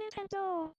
Nintendo.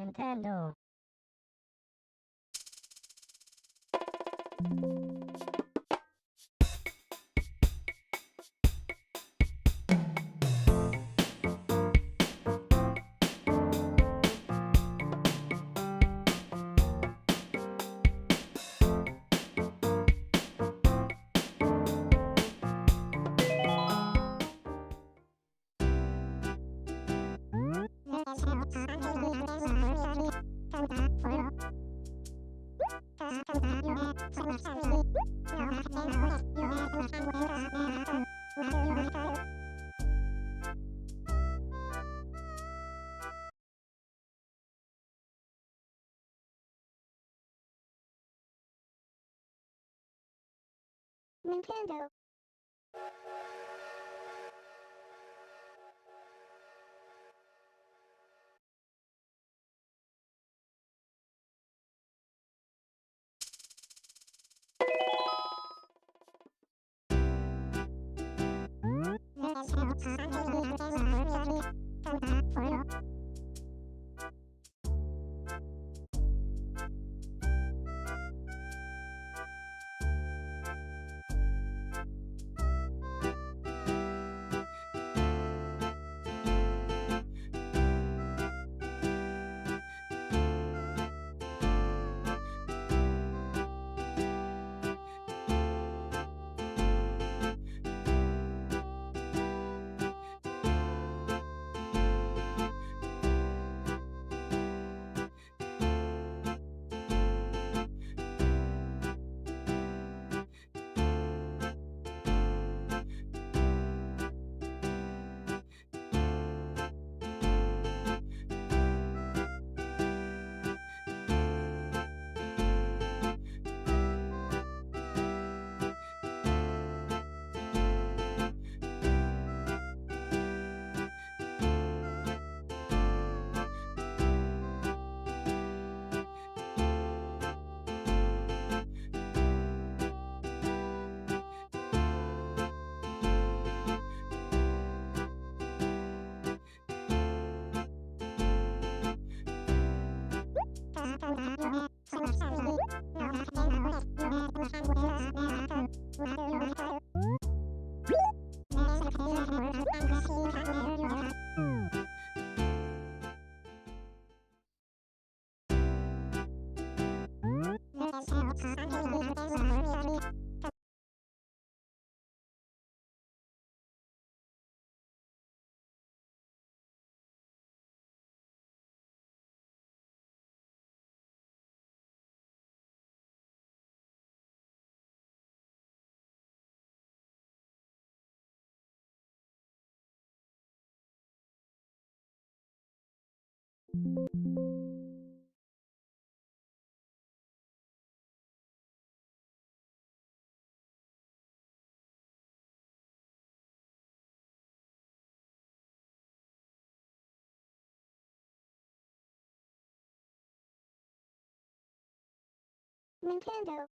Nintendo. Nintendo. Nintendo.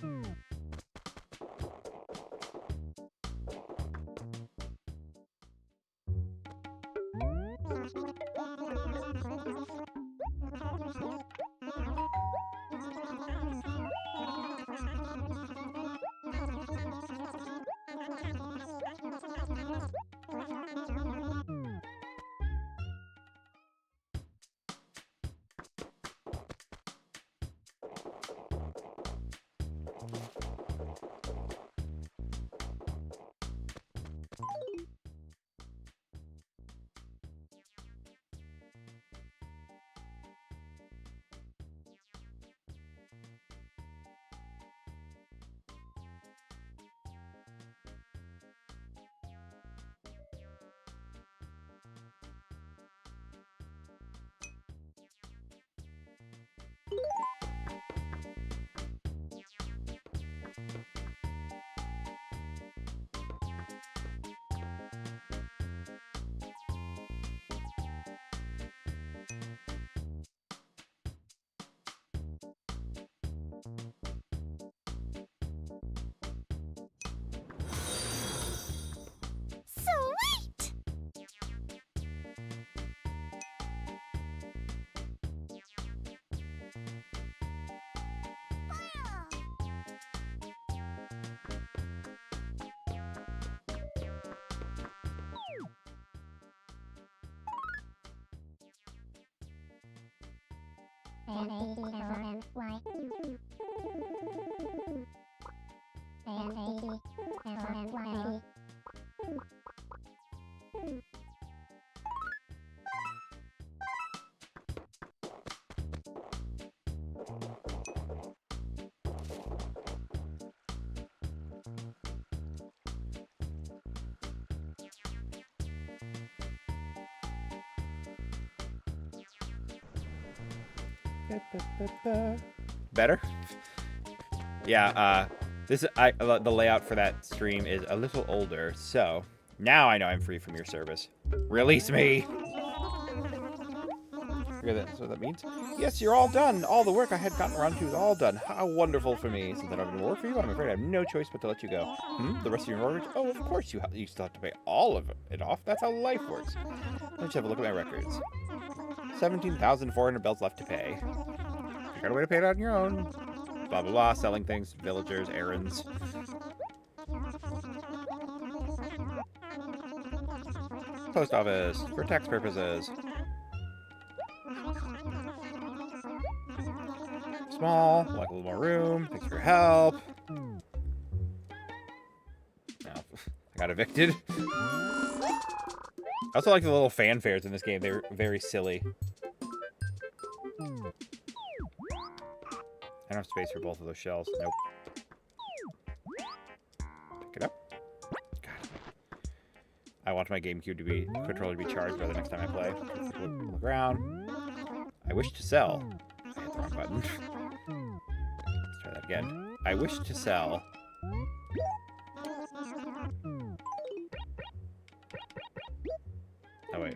Sweet! Better? Yeah, the layout for that stream is a little older, so now I know I'm free from your service. Release me! That's what that means? Yes, you're all done. All the work I had gotten around to is all done. How wonderful for me. Since I don't have any more work for you, I'm afraid I have no choice but to let you go. The rest of your mortgage? Oh, of course you still have to pay all of it off. That's how life works. Let's have a look at my records. 17,400 bells left to pay. You got a way to pay it out on your own. Blah, blah, blah. Selling things, villagers, errands. Post office for tax purposes. Small, like a little more room. Thanks for your help. No, I got evicted. I also like the little fanfares in this game. They're very silly. I don't have space for both of those shells. Nope. Pick it up. God. I want my GameCube controller to be charged by the next time I play. Look around. I wish to sell. I hit the wrong button. Let's try that again. I wish to sell. Oh, wait.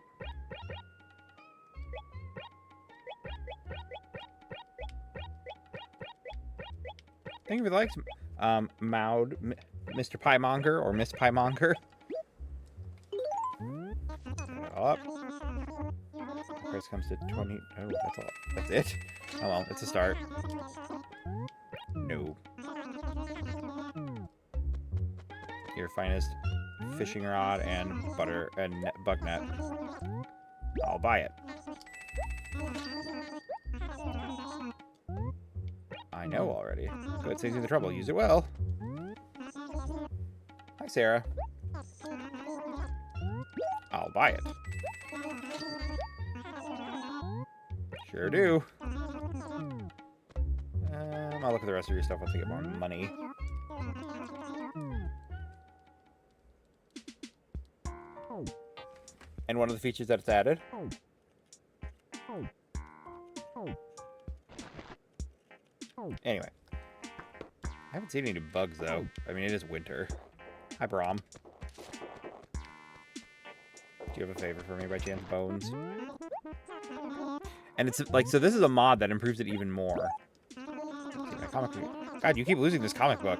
Thank you for the likes, Maud, Mr. Piemonger, or Miss Piemonger. Up. Price comes to 20. Oh, that's all. That's it? Oh well, it's a start. No. Your finest fishing rod and butter and bug net. I'll buy it. I know already. So it saves you the trouble. Use it well. Hi, Sarah. I'll buy it. Sure do. I'll look at the rest of your stuff once I get more money. And one of the features that it's added. Anyway. I haven't seen any bugs, though. I mean, it is winter. Hi, Braum. Do you have a favor for me by chance, Bones? And it's like, so this is a mod that improves it even more. Let's see if I comic book. God, you keep losing this comic book.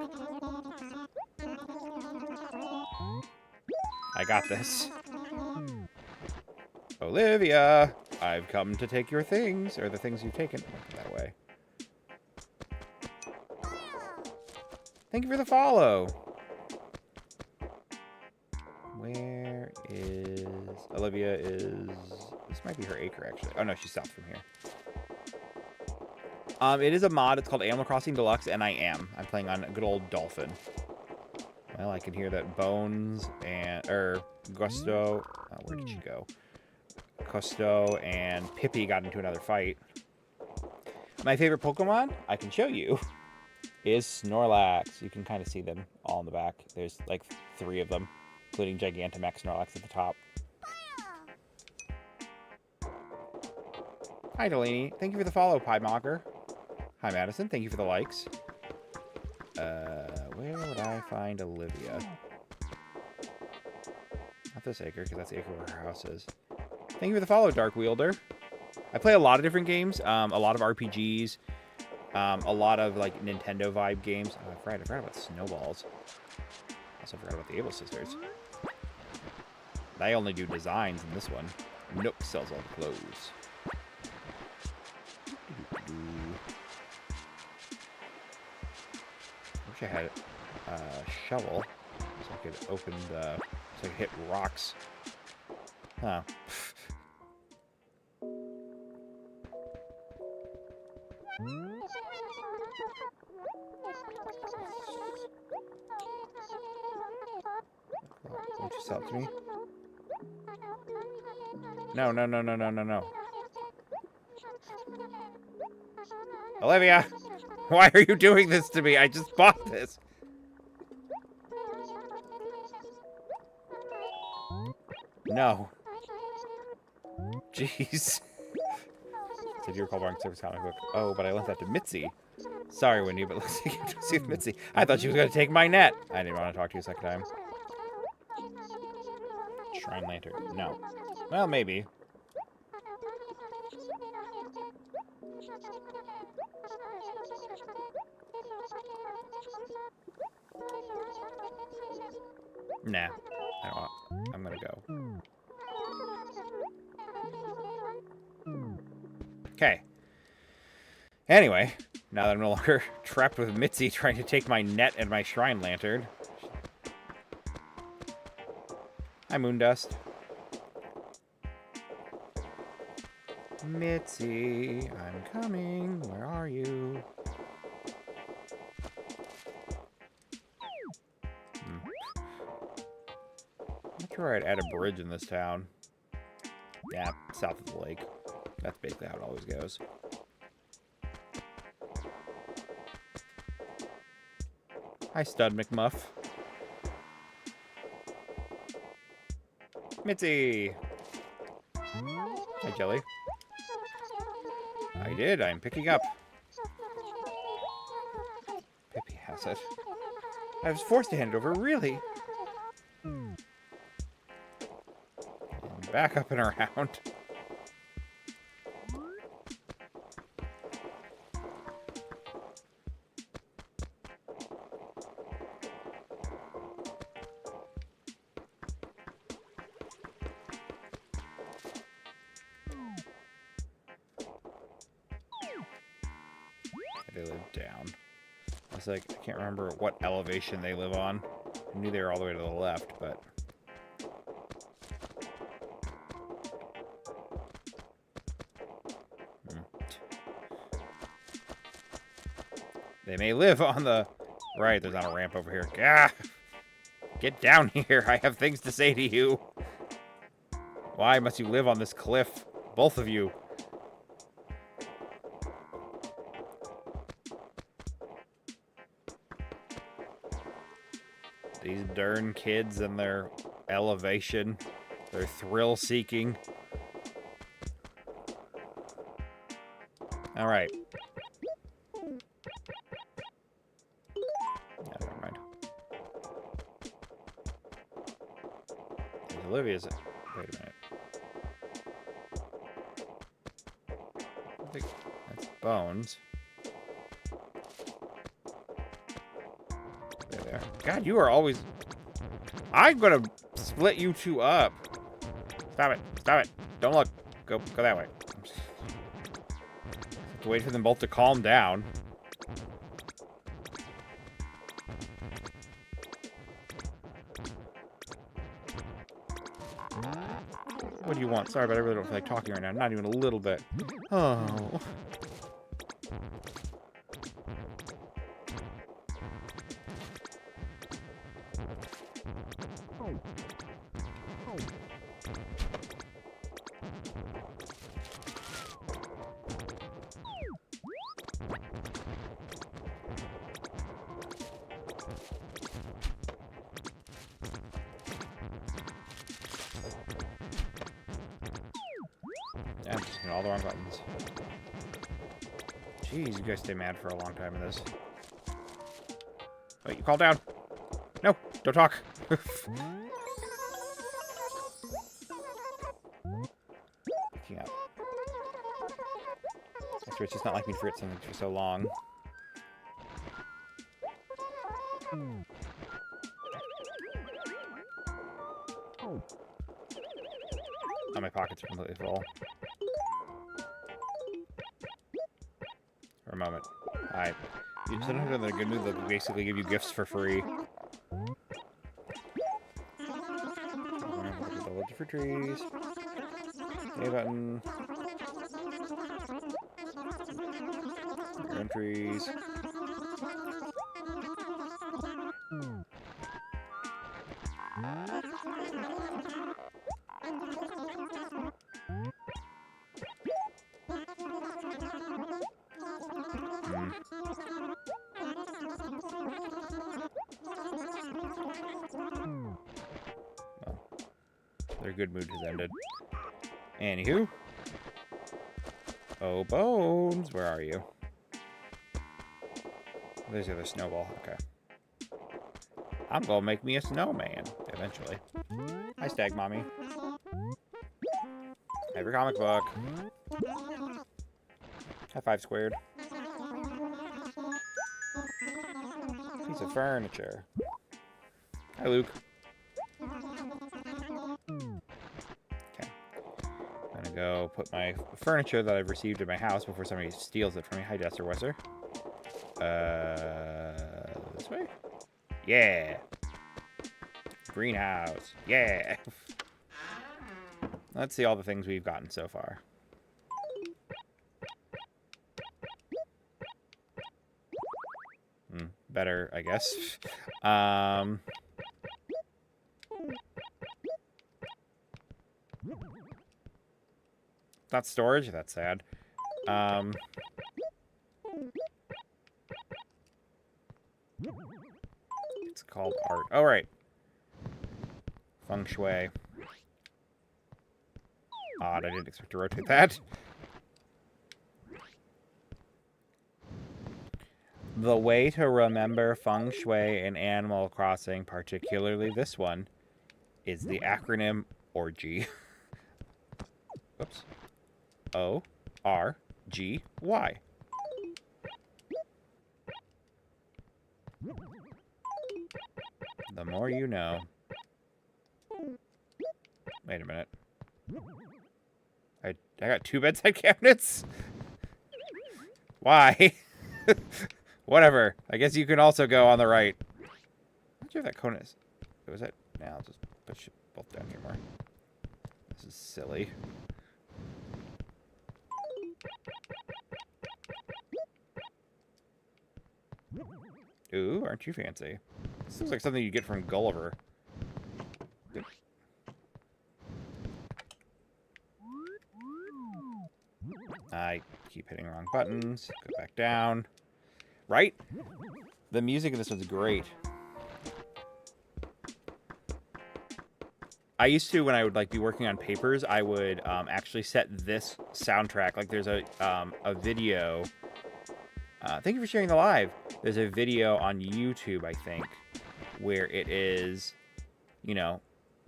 I got this. Olivia, I've come to take your things, or the things you've taken. That way. Thank you for the follow. Where is... Olivia is... This might be her acre, actually. Oh, no, she's south from here. It is a mod. It's called Animal Crossing Deluxe, and I am. I'm playing on good old Dolphin. Well, I can hear that Bones and... Gusto... Oh, where did she go? Gusto and Pippi got into another fight. My favorite Pokemon, I can show you, is Snorlax. You can kind of see them all in the back. There's like 3 of them, including Gigantamax Snorlax at the top. Hi, Delaney. Thank you for the follow, Piedmonger. Hi, Madison. Thank you for the likes. Where would I find Olivia? Not this acre, because that's the acre where her house is. Thank you for the follow, Dark Wielder. I play a lot of different games, a lot of RPGs, a lot of like Nintendo vibe games. Oh, I forgot about Snowballs. Also forgot about the Able Sisters. I only do designs in this one. Nook sells all the clothes. I wish I had a shovel so I could open the... so I could hit rocks. Huh. Won't you sell it to me? No, no, no, no, no, no, no. Olivia! Why are you doing this to me? I just bought this. No. Jeez. Said you were called Barn Service comic book. Oh, but I lent that to Mitzi. Sorry, Wendy, but let's see with Mitzi. I thought she was going to take my net. I didn't want to talk to you a second time. Shrine Lantern. No. Well, maybe. Nah. I don't want. I'm going to go. Okay. Anyway, now that I'm no longer trapped with Mitzi trying to take my net and my shrine lantern. Hi, Moondust. Mitzi, I'm coming. Where are you? I'm not sure I'd add a bridge in this town. Yeah, south of the lake. That's basically how it always goes. Hi, Stud McMuff. Mitzi! Hi, Jelly. I did. I'm picking up. Pippi has it. I was forced to hand it over, really. And back up and around. They live down. I was like, I can't remember what elevation they live on. I knew they were all the way to the left, but... They may live on the... Right, there's not a ramp over here. Gah! Get down here. I have things to say to you. Why must you live on this cliff? Both of you. These darn kids and their elevation, their thrill-seeking. All right. Yeah, never mind. Olivia's... Wait a minute. I think that's Bones. God, you are always... I'm gonna split you two up. Stop it. Stop it. Don't look. Go that way. Have to wait for them both to calm down. What do you want? Sorry, but I really don't feel like talking right now. Not even a little bit. Oh. Yeah, I'm just hitting all the wrong buttons. Jeez, you guys stay mad for a long time in this. Wait, you calm down. No, don't talk. Picking up. After it's just not like me to forget something for so long. Oh, my pockets are completely full. For a moment. You sometimes in a good mood, they'll basically give you gifts for free. Look for trees. A button. Trees. Well, their good mood has ended. Anywho. Oh, Bones, where are you? There's the other snowball. Okay. I'm gonna make me a snowman, eventually. Hi, Stag Mommy. Have your comic book. High five squared. Piece of furniture. Hi, Luke. Okay. I'm gonna go put my furniture that I've received in my house before somebody steals it from me. Hi, Jester Wesser. This way? Yeah. Greenhouse. Yeah. Let's see all the things we've gotten so far. Better, I guess. Not storage. That's sad. It's called art. Oh, right. Feng Shui. Odd, I didn't expect to rotate that. The way to remember Feng Shui in Animal Crossing, particularly this one, is the acronym ORGY. Oops. O-R-G-Y. The more you know. Wait a minute. I got 2 bedside cabinets? Why? Whatever. I guess you can also go on the right. I'm not sure if that cone is. Was it? Now I'll just push it both down here more. This is silly. Ooh, aren't you fancy? This looks like something you get from Gulliver. I keep hitting wrong buttons. Go back down. Right? The music in this one's great. I used to, when I would like be working on papers, I would actually set this soundtrack. Like there's a video. Thank you for sharing the live. There's a video on YouTube, I think, where it is, you know,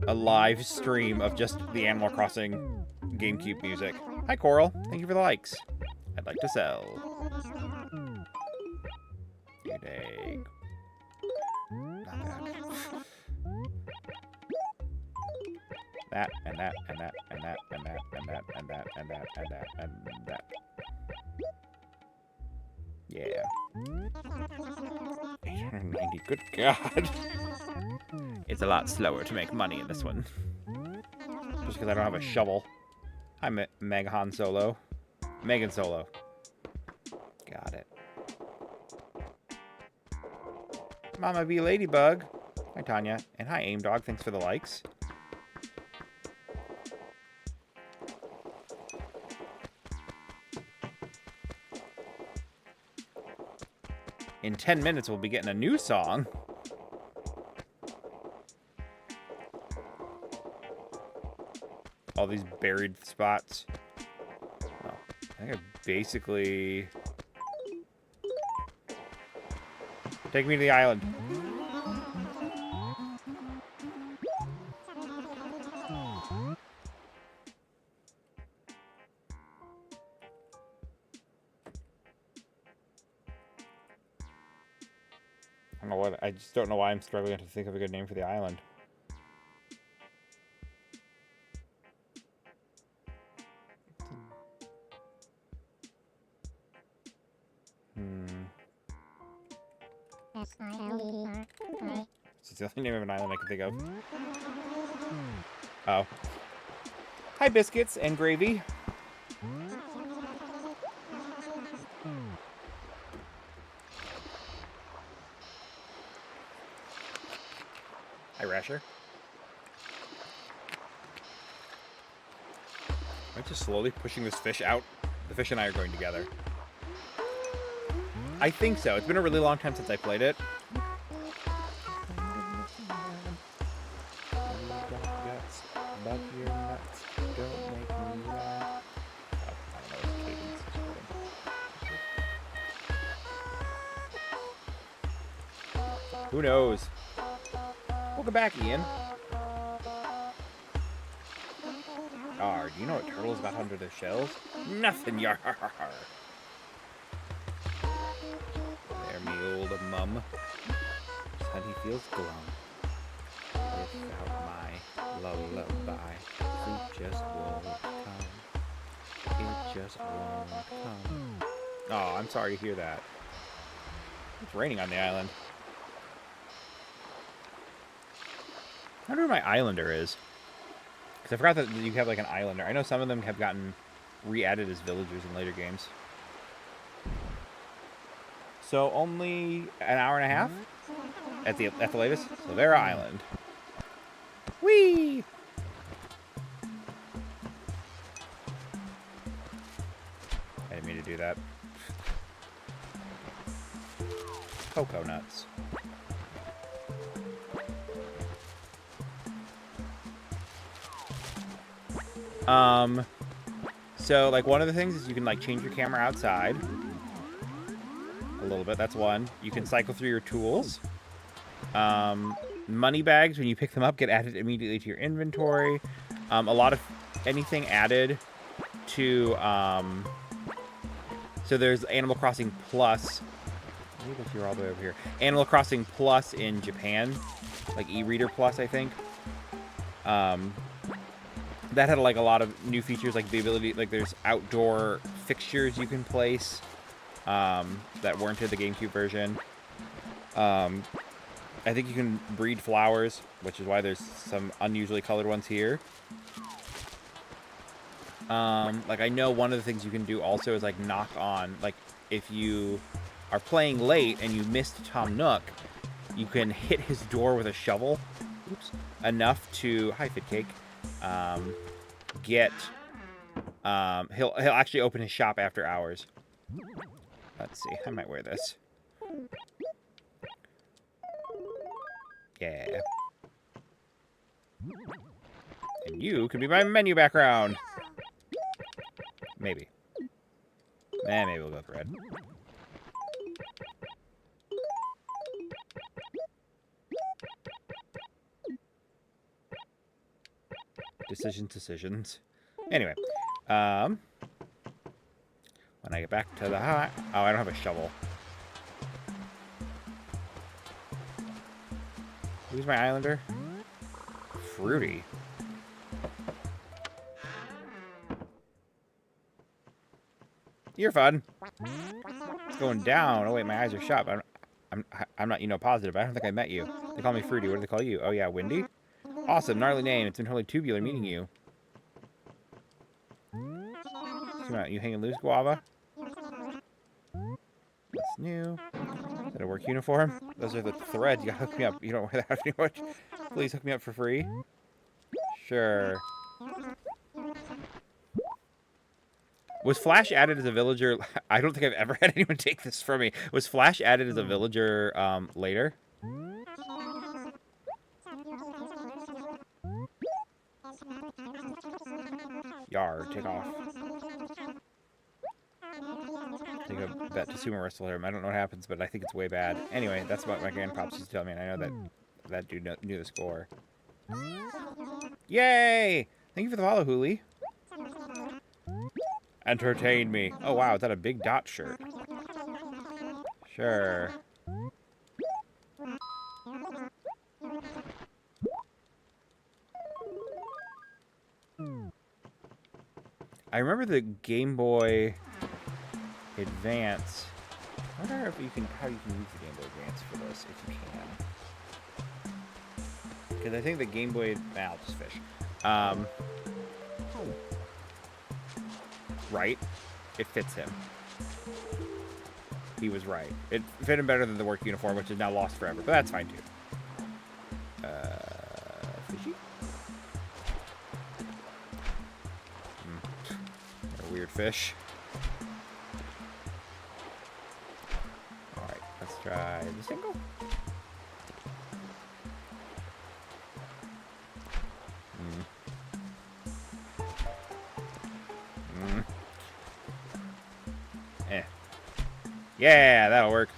a live stream of just the Animal Crossing GameCube music. Hi, Coral. Thank you for the likes. I'd like to sell. Good egg. Not that. that, and that, and that, and that, and that, and that, and that, and that, and that, and that. Yeah. 890. Good God. It's a lot slower to make money in this one. Just because I don't have a shovel. Hi, Meg Han Solo. Megan Solo. Got it. Mama B Ladybug. Hi, Tanya. And hi, Aim Dog. Thanks for the likes. In 10 minutes, we'll be getting a new song. All these buried spots. Oh, I think I basically... Take me to the island. I don't know what... I just don't know why I'm struggling to think of a good name for the island. It's the only name of an island I can think of. Oh. Hi, biscuits and gravy. Hi, Rasher. Am I just slowly pushing this fish out? The fish and I are going together. I think so. It's been a really long time since I played it. But you're nuts. Don't make me laugh. Oh, I don't know what cadence is holding. Who knows? Welcome back, Ian. Arr, do you know what turtles got under their shells? Nothing, yar. There, me old mum. Said he feels glum. Without my lullaby, it just won't come. It just won't come. Oh, I'm sorry to hear that. It's raining on the island. I wonder where my islander is. Because I forgot that you have like an islander. I know some of them have gotten re-added as villagers in later games. So only an hour and a half at the latest. So they're island. Whee! I didn't mean to do that. Cocoa nuts. So like one of the things is you can like change your camera outside a little bit. That's one. You can cycle through your tools. Money bags, when you pick them up, get added immediately to your inventory. A lot of anything added to so there's Animal Crossing Plus. I think if you're all the way over here. Animal Crossing Plus in Japan, like e-reader Plus, I think. That had like a lot of new features, like the ability, like there's outdoor fixtures you can place that weren't in the GameCube version. I think you can breed flowers, which is why there's some unusually colored ones here. Like I know one of the things you can do also is like knock on, like if you are playing late and you missed Tom Nook, you can hit his door with a shovel. Oops. Enough to, hi Fit Cake, get, he'll actually open his shop after hours. Let's see, I might wear this. Yeah. And you can be my menu background. Maybe. Maybe we'll go with red. Decisions. Anyway, when I get back to the hut... Oh, I don't have a shovel. Who's my islander? Fruity. You're fun. It's going down. Oh wait, my eyes are shut. I'm not, positive. I don't think I met you. They call me Fruity. What do they call you? Oh yeah, Windy. Awesome, gnarly name. It's been totally tubular meeting you. Come out. You hanging loose, Guava? What's new? Is that a work uniform? Those are the threads. You gotta hook me up. You don't wear that anymore. Please hook me up for free. Sure. Was Flash added as a villager? I don't think I've ever had anyone take this from me. Was Flash added as a villager later? Yar, take off. Take a bet to sumo wrestle him. I don't know what happens, but I think it's way bad. Anyway, that's what my grandpops used to tell me, and I know that dude knew the score. Yay! Thank you for the follow, Hooli. Entertain me. Oh, wow. Is that a big dot shirt? Sure. I remember the Game Boy Advance. I wonder if how you can use the Game Boy Advance for this, if you can. Because I think the Game Boy... I'll just fish. Right? It fits him. He was right. It fit him better than the work uniform, which is now lost forever. But that's fine, too. Fishy? A weird fish. Alright, let's try the single. Yeah, that'll work.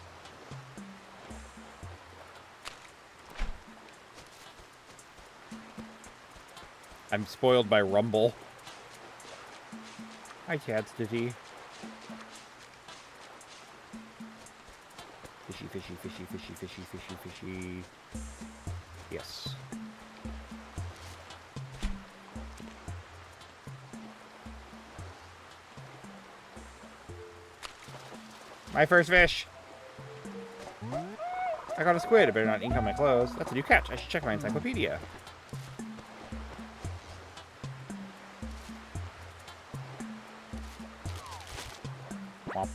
I'm spoiled by Rumble. Hi, Chadstity. Fishy, fishy, fishy, fishy, fishy, fishy, fishy. Yes. My first fish. I got a squid. I better not ink on my clothes. That's a new catch. I should check my encyclopedia. Womp.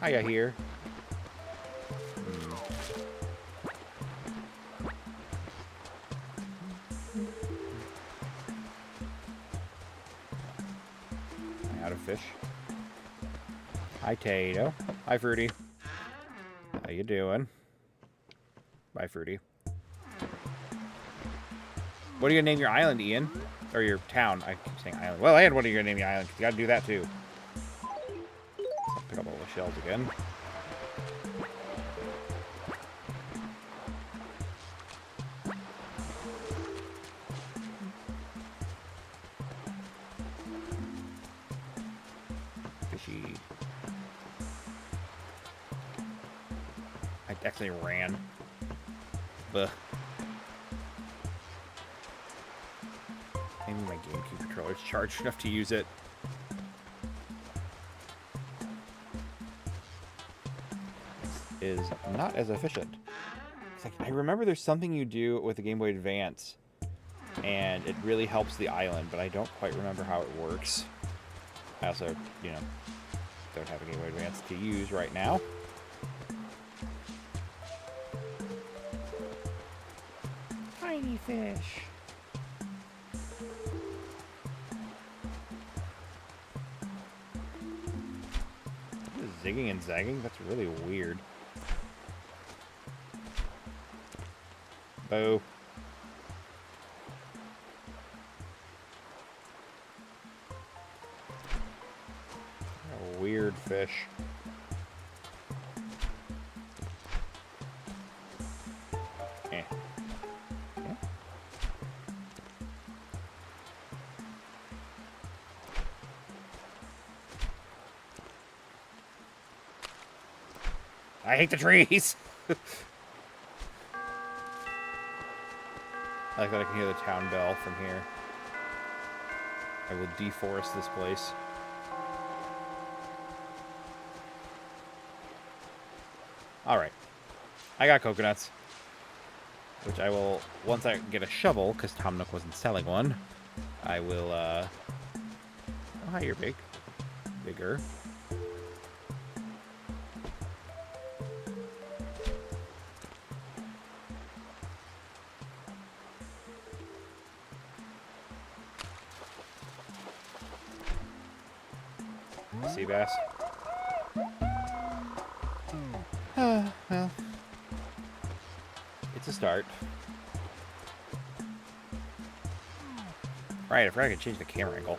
Hiya here. Am I out of fish? Hi, Tato. Hi, Fruity. How you doing? Bye, Fruity. What are you gonna name your island, Ian? Or your town? I keep saying island. Well, and what are you gonna name your island? You gotta do that too. I'll pick up all the shells again. Fishy. I actually ran. Ugh. Maybe my GameCube controller's charged enough to use it. This is not as efficient. It's like, I remember there's something you do with the Game Boy Advance, and it really helps the island, but I don't quite remember how it works. I also, don't have a Game Boy Advance to use right now. Tiny fish. Zigging and zagging? That's really weird. Boo. A weird fish. Eh. Yeah. I hate the trees! I like that I can hear the town bell from here. I will deforest this place. Alright. I got coconuts. Which I will, once I get a shovel, because Tom Nook wasn't selling one, I will, oh, hi, you're big. Bigger. Sea bass. Well, it's a start. Right, I forgot I could change the camera angle.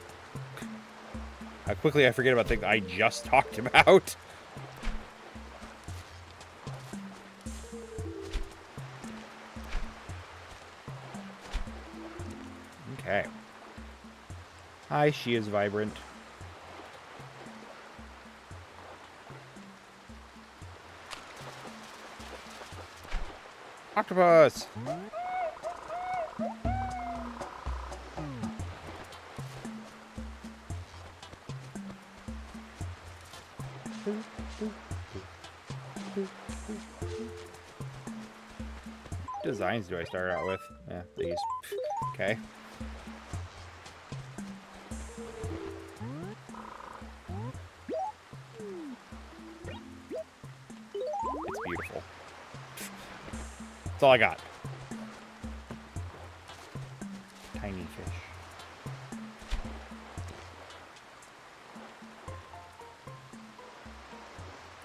How quickly I forget about things I just talked about. Okay. Hi, she is vibrant. Octopus! Designs do I start out with? Yeah, these. Okay. It's beautiful. That's all I got. Tiny fish.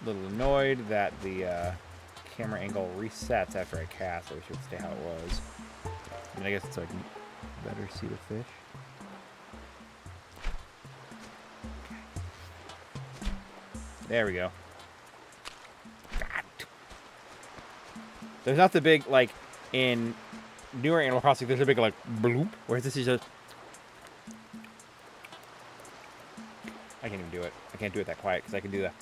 A little annoyed that the camera angle resets after I cast. I wish it would stay how it was. I mean, I guess it's so I can better see the fish. There we go. God. There's not the big, like, in newer Animal Crossing, there's a big, like, bloop, whereas this is just... I can't even do it. I can't do it that quiet, because I can do that.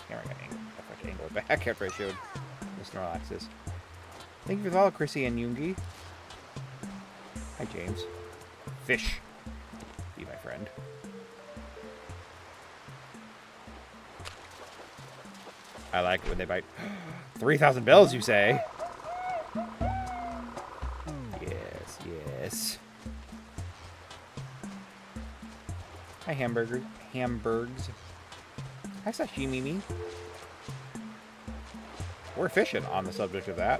Camera got angled. I have to angle it back after I showed the Snorlaxes. Thank you for the follow, Chrissy and Yoongi. Hi, James. Fish. Be my friend. I like it when they bite. 3,000 bells, you say? Yes, yes. Hi, hamburger. Hamburgs. Hi, sashimi. We're fishing on the subject of that.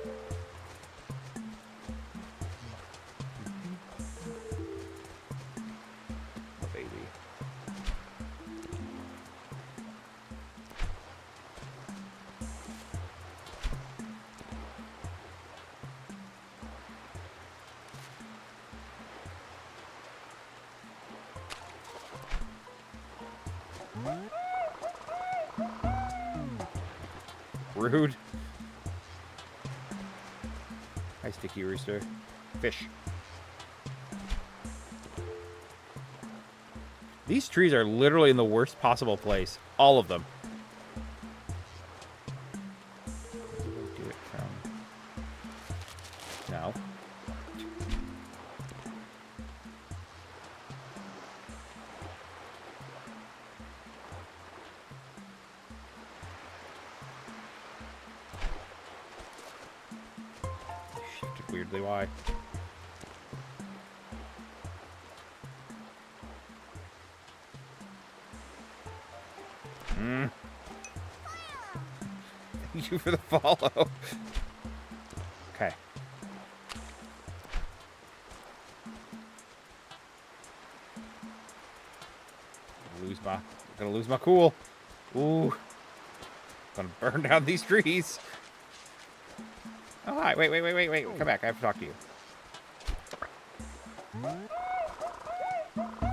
Oh, baby. Rude. Hi, Sticky Rooster. Fish. These trees are literally in the worst possible place. All of them. Where do I do it from? No. Shifted weirdly. Why? Thank you for the follow. Okay. Gonna lose my cool. Ooh. Gonna burn down these trees. Oh, hi. Wait. Come back. I have to talk to you.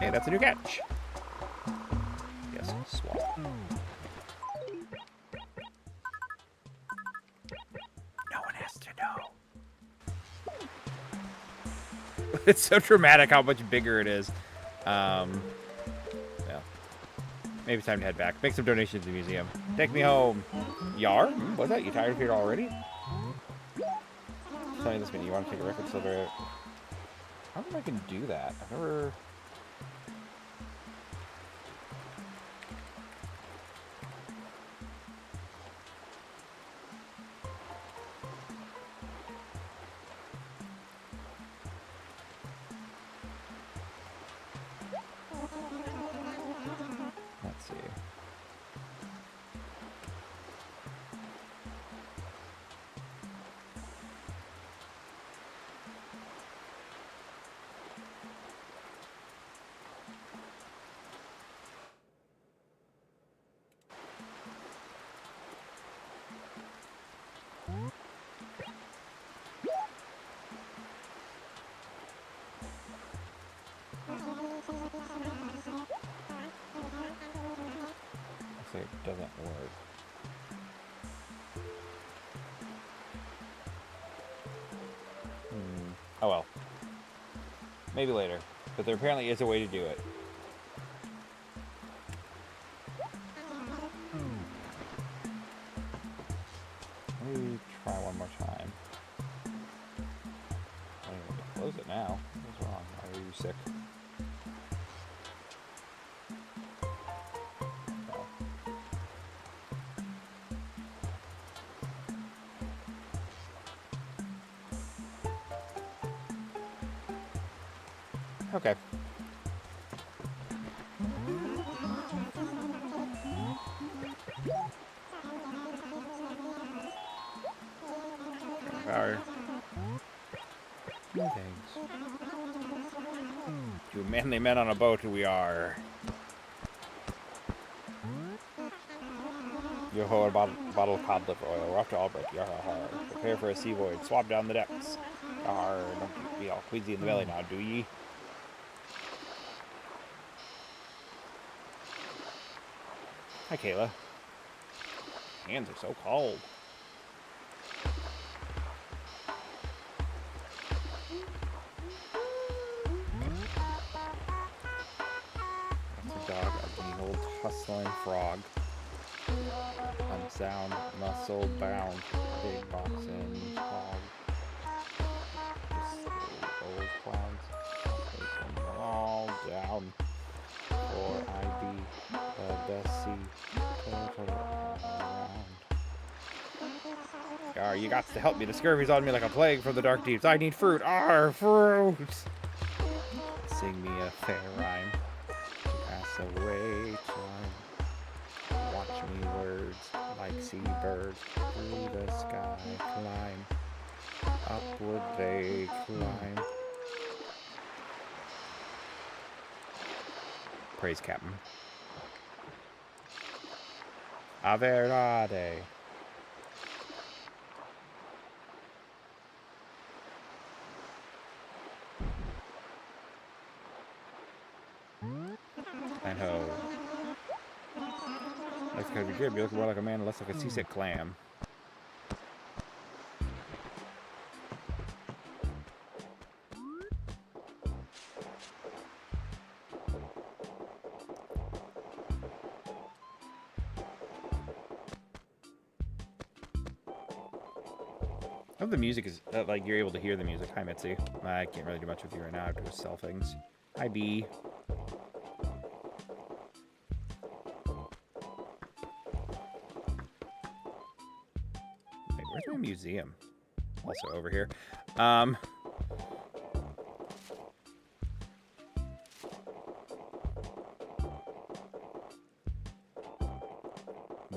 Hey, that's a new catch. Yes, swallow. No one has to know. It's so dramatic how much bigger it is. Well, maybe it's time to head back. Make some donations to the museum. Take me home. Yar? What's that? You tired of here already? Tell me this minute. You want to take a record silver? I don't know if I can do that. I've never... Looks like it doesn't work. Oh well. Maybe later. But there apparently is a way to do it. Let me try one more time. I don't even have to close it now. What's wrong? Are you sick? No. Okay. Power. No thanks. Two manly men on a boat we are. Yo ho, a bottle of cod liver oil. We're off to Albrecht. Yar har har. Prepare for a sea voyage. Swab down the decks. Yar, don't be all queasy in the belly now, do ye? Hi, Kayla. Hands are so cold. That's a dog, a old hustling frog. Unsound, muscle bound, big boxing hog. Just old clowns. Take them all down. For I be the best sea turtle around. Yar, you got to help me. The scurvy's on me like a plague from the dark deeps. I need fruit. Arr, fruit! Sing me a fair rhyme to pass away time. Watch me words like seabirds through the sky climb. Upward they climb. Praise Captain. Averade. And ho. That's gonna be good. You're looking more like a man, less like a seasick clam. I hope the music is, like, you're able to hear the music. Hi, Mitzi. I can't really do much with you right now. I have to just sell things. Hi, B. Wait, where's my museum? Also over here.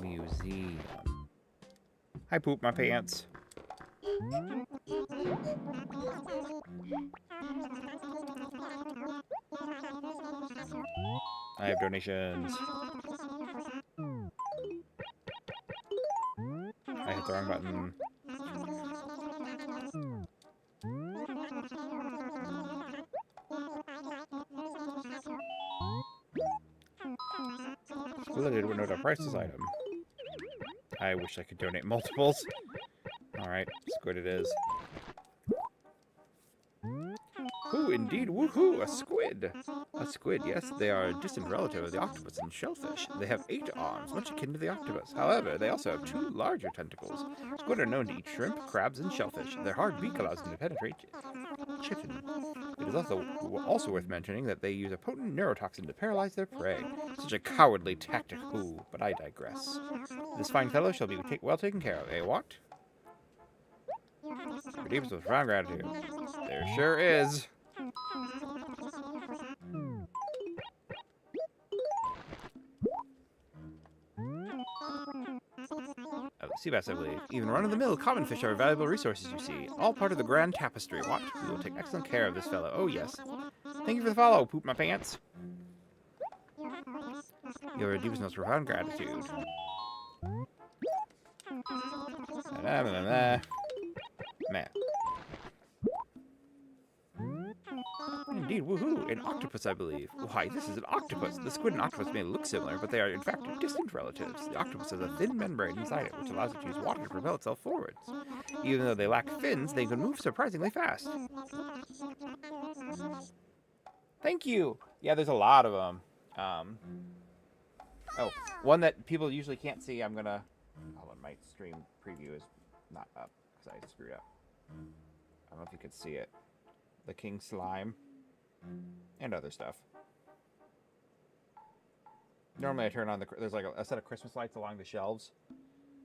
Museum. I pooped my pants. I have donations. I hit the wrong button. Limited window to price this item. I wish I could donate multiples. Alright, squid it is. Ooh, indeed, woohoo, a squid! A squid, yes, they are a distant relative of the octopus and shellfish. They have 8 arms, much akin to the octopus. However, they also have 2 larger tentacles. Squid are known to eat shrimp, crabs, and shellfish. Their hard beak allows them to penetrate chitin. It is also worth mentioning that they use a potent neurotoxin to paralyze their prey. Such a cowardly tactic. Ooh, but I digress. This fine fellow shall be well taken care of, eh, what? Your deepest with profound gratitude. There sure is. Oh, sea bass, I believe. Even run-of-the-mill common fish are valuable resources, you see. All part of the grand tapestry. What? We will take excellent care of this fellow. Oh, yes. Thank you for the follow, poop my pants. Your deepest, most profound gratitude. Indeed, indeed. Woohoo! An octopus, I believe. Why, this is an octopus. The squid and octopus may look similar, but they are in fact distant relatives. The octopus has a thin membrane inside it, which allows it to use water to propel itself forwards. Even though they lack fins, they can move surprisingly fast. Thank you! Yeah, there's a lot of them. Oh, one that people usually can't see, I'm gonna... Hold on, my stream preview is not up, because I screwed up. I don't know if you could see it. The king slime. And other stuff. Normally I turn on the... There's like a set of Christmas lights along the shelves.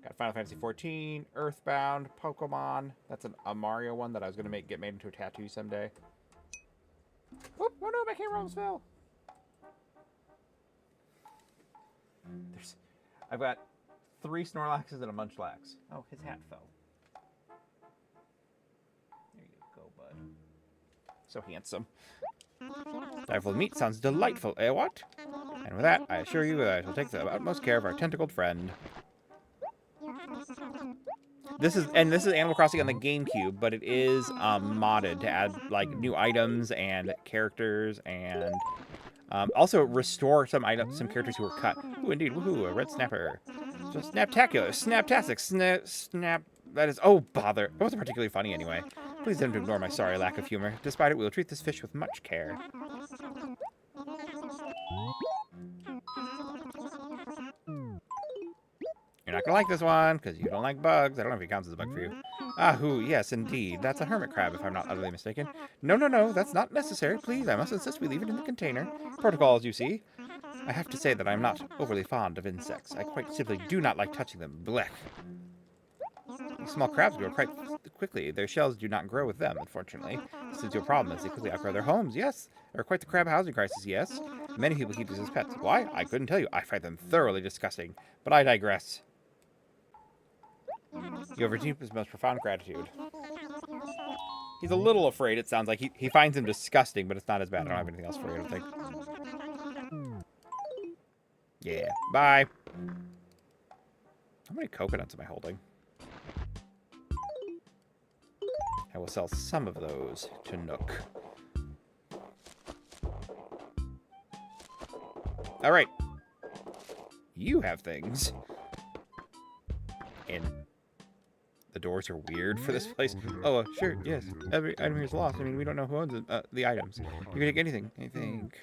Got Final Fantasy 14, Earthbound, Pokemon. That's a Mario one that I was going to get made into a tattoo someday. Whoop! Oh no, my camera almost fell! I've got 3 Snorlaxes and a Munchlax. Oh, his hat fell. There you go, bud. So handsome. Stifled meat sounds delightful, eh what? And with that, I assure you that I shall take the utmost care of our tentacled friend. This is Animal Crossing on the GameCube, but it is modded to add like new items and characters and also restore some characters who were cut. Ooh, indeed, woohoo, a red snapper. So snaptacular, snaptastic, snap. That is, oh bother. It wasn't particularly funny anyway. Please don't ignore my sorry lack of humor. Despite it, we will treat this fish with much care. You're not gonna like this one, because you don't like bugs. I don't know if it counts as a bug for you. Ahoo, yes, indeed. That's a hermit crab, if I'm not utterly mistaken. No, that's not necessary. Please, I must insist we leave it in the container. Protocols, you see. I have to say that I'm not overly fond of insects. I quite simply do not like touching them. Blech. These small crabs grow quite quickly. Their shells do not grow with them, unfortunately. This is your problem, as they quickly outgrow their homes, yes. Or quite the crab housing crisis, yes. Many people keep these as pets. Why? I couldn't tell you. I find them thoroughly disgusting. But I digress. You have received his most profound gratitude. He's a little afraid, it sounds like. He finds him disgusting, but it's not as bad. I don't have anything else for you, I don't think. Yeah. Bye. How many coconuts am I holding? I will sell some of those to Nook. All right. You have things. And the doors are weird for this place. Oh, sure, yes. Every item here is lost. I mean, we don't know who owns the items. You can take anything, I think.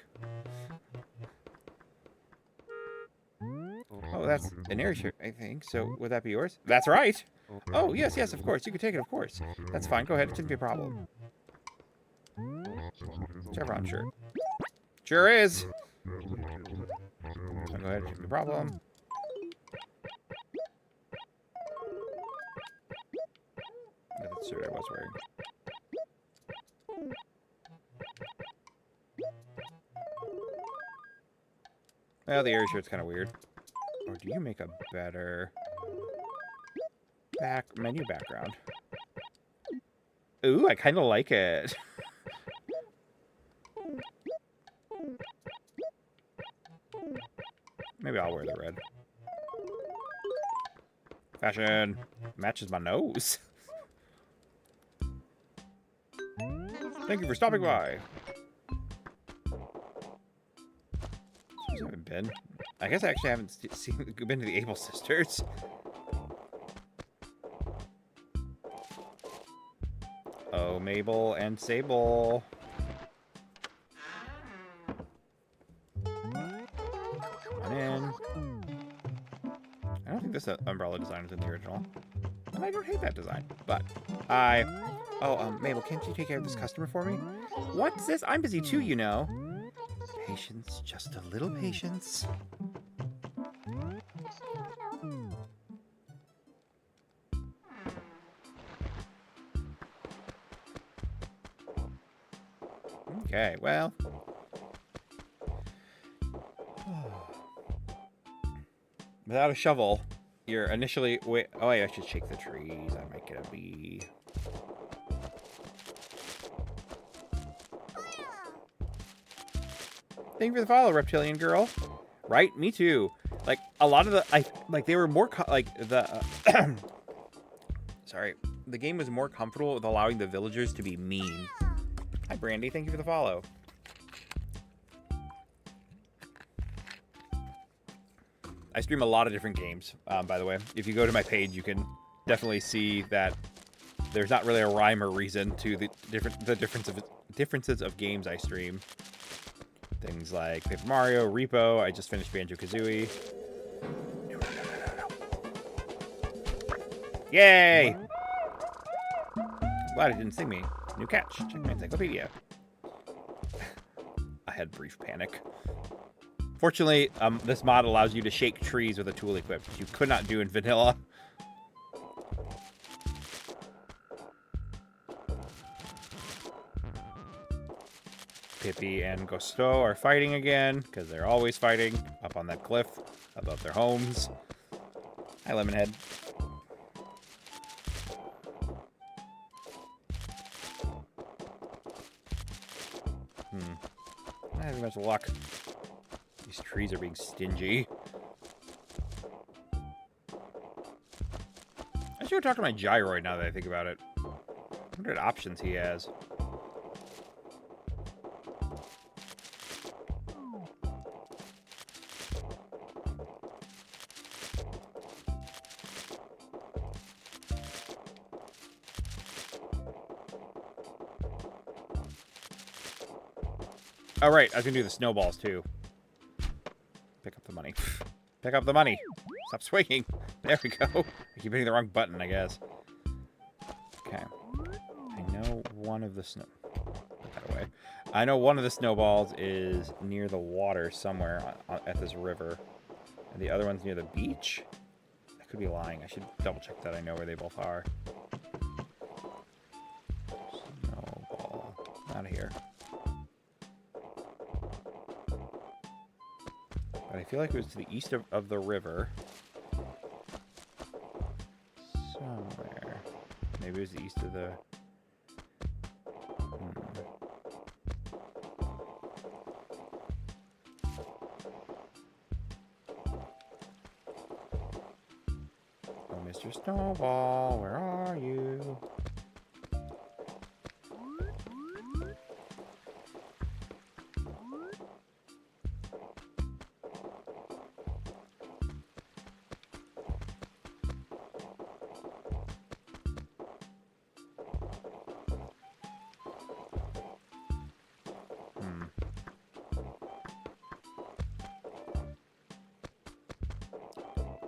Oh, that's an air shirt, I think. So, would that be yours? That's right. Oh, yes, of course. You can take it, of course. That's fine. Go ahead. It shouldn't be a problem. Chevron shirt. Sure is. So go ahead. It shouldn't be a problem. That's the suit I was wearing. Well, the air shirt's kind of weird. Or do you make a better menu background? Ooh, I kind of like it. Maybe I'll wear the red. Fashion matches my nose. Thank you for stopping by. I haven't been. I guess I actually haven't been to the Able Sisters. Oh, Mabel and Sable. Come in. I don't think this umbrella design is in the original. And I don't hate that design, but Oh, Mabel, can't you take care of this customer for me? What's this? I'm busy too, you know. Patience, just a little patience. Okay, well. Without a shovel, you're initially... Oh, I should shake the trees. I might get a bee. Thank you for the follow, reptilian girl. Right? Me too. Like, a lot of the... they were more... Sorry. The game was more comfortable with allowing the villagers to be mean. Hi, Brandy. Thank you for the follow. I stream a lot of different games, by the way. If you go to my page, you can definitely see that there's not really a rhyme or reason to the differences of games I stream. Things like Paper Mario, Repo. I just finished Banjo-Kazooie. No. Yay! Glad it didn't sting me. New catch. Check my encyclopedia. I had brief panic. Fortunately, this mod allows you to shake trees with a tool equipped, which you could not do in vanilla. Pippi and Gusteau are fighting again, because they're always fighting up on that cliff above their homes. Hi, Lemonhead. Not having much luck. These trees are being stingy. I should go talk to my gyroid now that I think about it. I wonder what options he has. Oh, right. I was going to do the snowballs, too. Pick up the money. Pick up the money. Stop swinging. There we go. I keep hitting the wrong button, I guess. Okay. I know one of the Put that away. I know one of the snowballs is near the water somewhere at this river. And the other one's near the beach? I could be lying. I should double check that I know where they both are. Snowball. Out of here. But I feel like it was to the east of the river. Somewhere. Maybe it was the east of the... Oh, Mr. Snowball, where are you?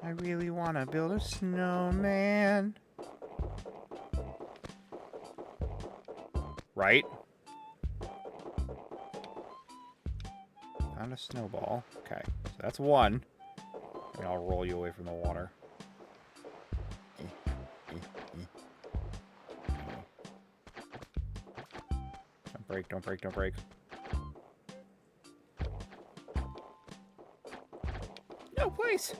I really want to build a snowman. Right? Found a snowball. Okay, so that's one. And I'll roll you away from the water. Don't break, don't break, don't break. No place!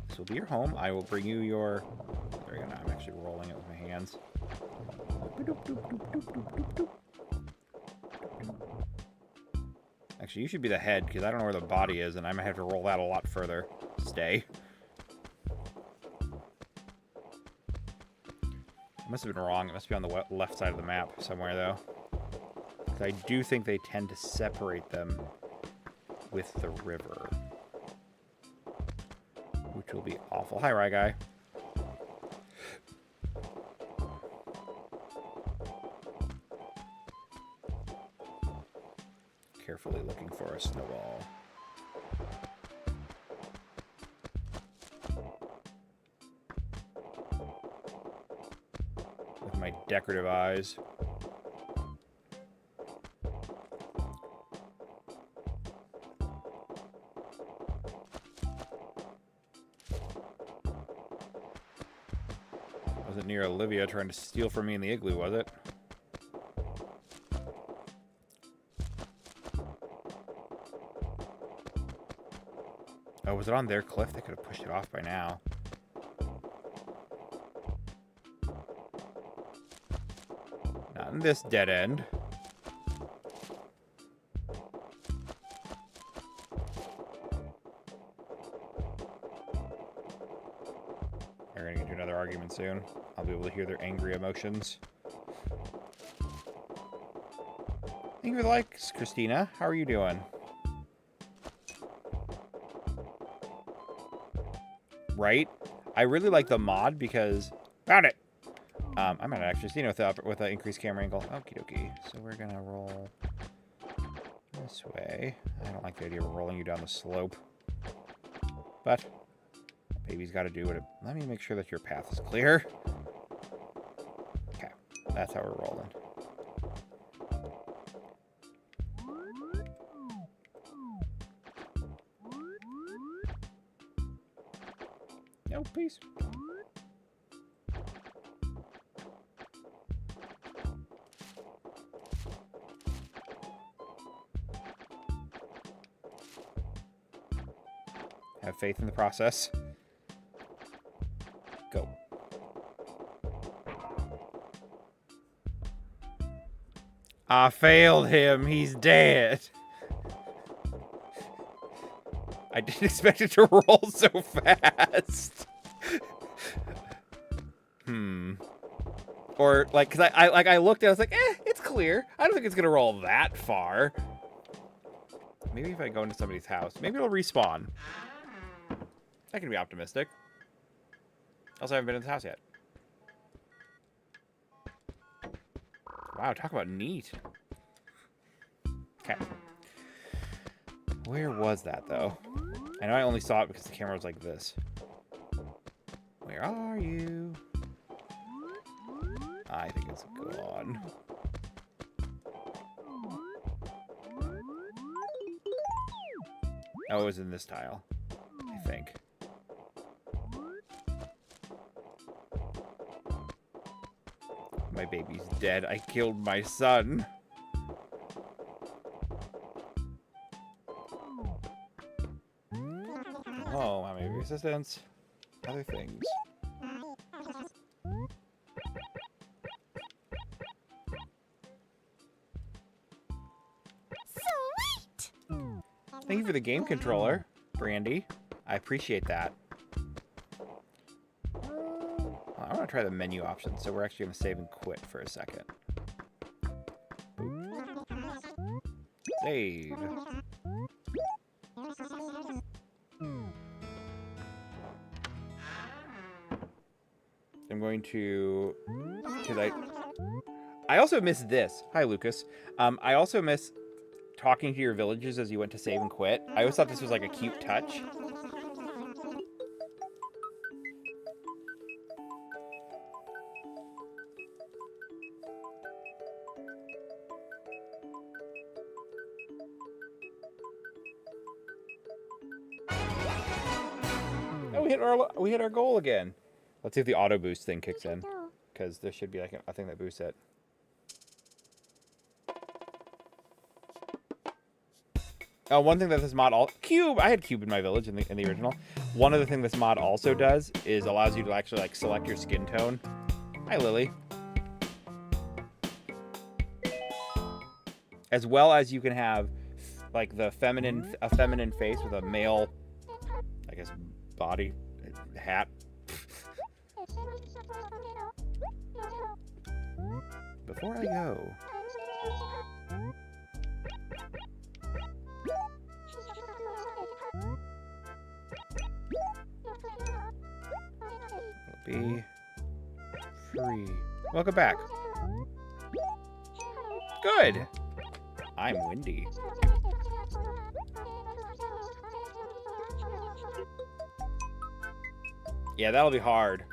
This will be your home. I will bring you your... There we go. Now I'm actually rolling it with my hands. Actually, you should be the head, because I don't know where the body is, and I might have to roll that a lot further. Stay. I must have been wrong. It must be on the left side of the map somewhere, though. Because I do think they tend to separate them with the river. Which will be awful. Hi, Rye Guy. Carefully looking for a snowball. With my decorative eyes. Wasn't near Olivia trying to steal from me in the igloo, was it? Oh, was it on their cliff? They could have pushed it off by now. Not in this dead end. They're gonna get into another argument soon. I'll be able to hear their angry emotions. Thank you for the likes, Christina. How are you doing? Right? I really like the mod because... Found it! I'm at actually seeing with an increased camera angle. Okie dokie. So we're gonna roll this way. I don't like the idea of rolling you down the slope. But baby's got to do it. Let me make sure that your path is clear. Okay, that's how we're rolling. No, peace. Have faith in the process. Go. I failed him. He's dead. I didn't expect it to roll so fast. Or, like, because I looked at it, I was like, it's clear. I don't think it's going to roll that far. Maybe if I go into somebody's house, maybe it'll respawn. I can be optimistic. Also, I haven't been in this house yet. Wow, talk about neat. Okay. Where was that, though? I know I only saw it because the camera was like this. Where are you? I think it's gone. Oh, it was in this tile, I think. My baby's dead. I killed my son. Oh, my baby assistance. Other things. Sweet! Thank you for the game controller, Brandy. I appreciate that. I want to try the menu options, so we're actually going to save and quit for a second. Save. I'm going to... Because I also miss this. Hi, Lucas. I also miss talking to your villagers as you went to save and quit. I always thought this was like a cute touch. Oh, we hit our goal again. Let's see if the auto boost thing kicks in, because there should be like a thing that boosts it. One thing that this mod Cube. I had Cube in my village in the original. One other thing this mod also does is allows you to actually like select your skin tone. Hi, Lily. As well as you can have like a feminine face with a male, I guess, body hat. Before I go, be free. Welcome back. Good. I'm windy. Yeah, that'll be hard.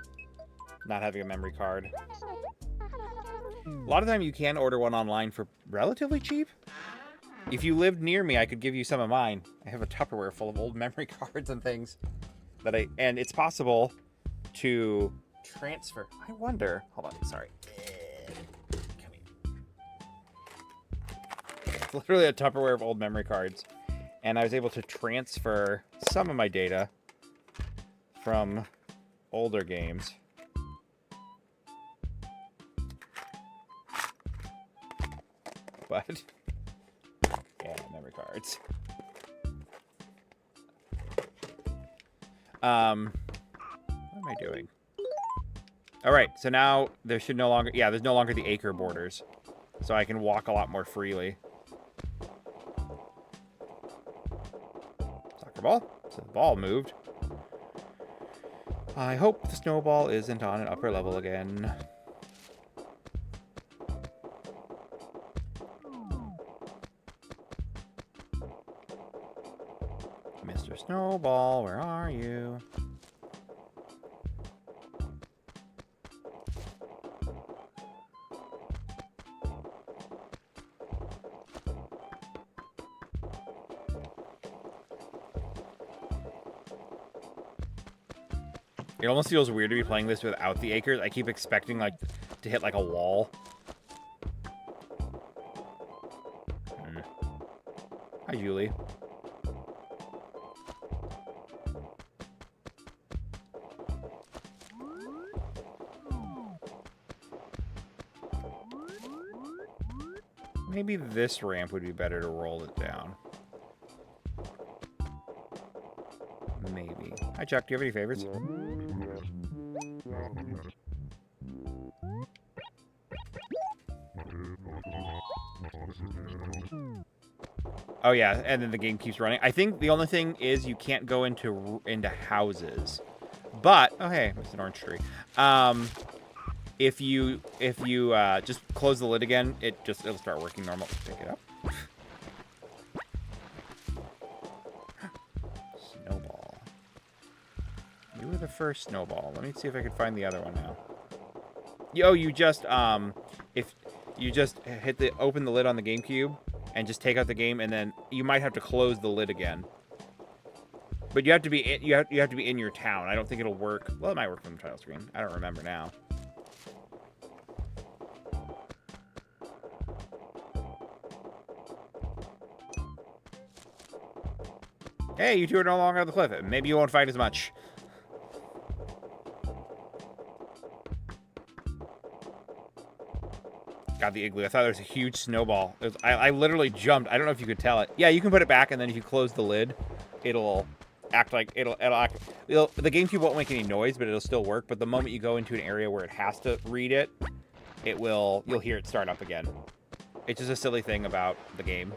Not having a memory card. A lot of time you can order one online for relatively cheap. If you lived near me, I could give you some of mine. I have a Tupperware full of old memory cards and things and it's possible to transfer. I wonder. Hold on, sorry. Come here. It's literally a Tupperware of old memory cards. And I was able to transfer some of my data from older games. But yeah, memory cards. What am I doing? All right, so now there should no longer, there's no longer the acre borders, so I can walk a lot more freely. soccer ball. So the ball moved. I hope the snowball isn't on an upper level again. Mr. Snowball, where are you? It almost feels weird to be playing this without the acres. I keep expecting, like, to hit, like, a wall. Hi, Julie. Maybe this ramp would be better to roll it down. Maybe. Hi, Chuck. Do you have any favorites? Oh yeah, and then the game keeps running. I think the only thing is you can't go into houses. But oh hey, it's an orange tree. If you just close the lid again, it'll start working normal. Pick it up. Snowball. You were the first snowball. Let me see if I can find the other one now. Yo, you just if you just open the lid on the GameCube and just take out the game, and then you might have to close the lid again. But you have to be you have to be in your town. I don't think it'll work. Well, it might work from the title screen. I don't remember now. Hey, you two are no longer on the cliff. Maybe you won't fight as much. Got the igloo. I thought there was a huge snowball. I literally jumped. I don't know if you could tell it. Yeah, you can put it back, and then if you close the lid, it'll act like the GameCube won't make any noise, but it'll still work. But the moment you go into an area where it has to read it, you'll hear it start up again. It's just a silly thing about the game.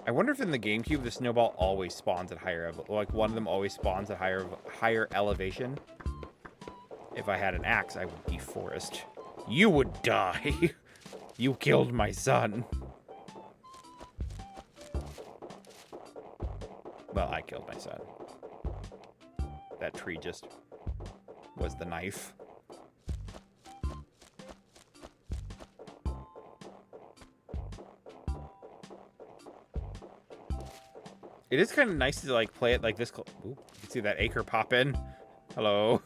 I wonder if in the GameCube the snowball always spawns at higher, like one of them always spawns at higher elevation. If I had an axe, I would deforest. You would die. You killed my son. Well, I killed my son. That tree just was the knife. It is kind of nice to, like, play it like this. Ooh, you can see that acre pop in. Hello.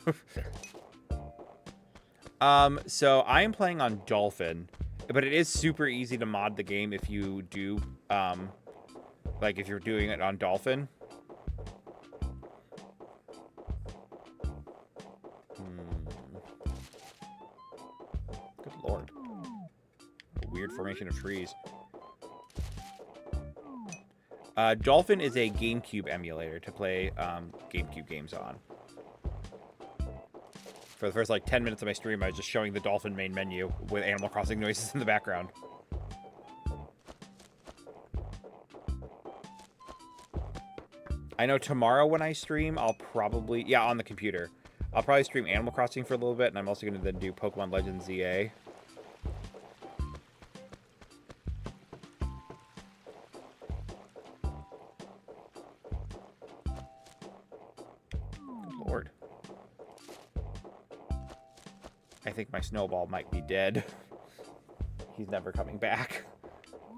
So I am playing on Dolphin, but it is super easy to mod the game if you do, like, if you're doing it on Dolphin. Good lord. A weird formation of trees. Dolphin is a GameCube emulator to play GameCube games on. For the first, like, 10 minutes of my stream, I was just showing the Dolphin main menu with Animal Crossing noises in the background. I know tomorrow when I stream, I'll probably... Yeah, on the computer. I'll probably stream Animal Crossing for a little bit, and I'm also going to then do Pokemon Legends ZA. Lord. I think my snowball might be dead. He's never coming back.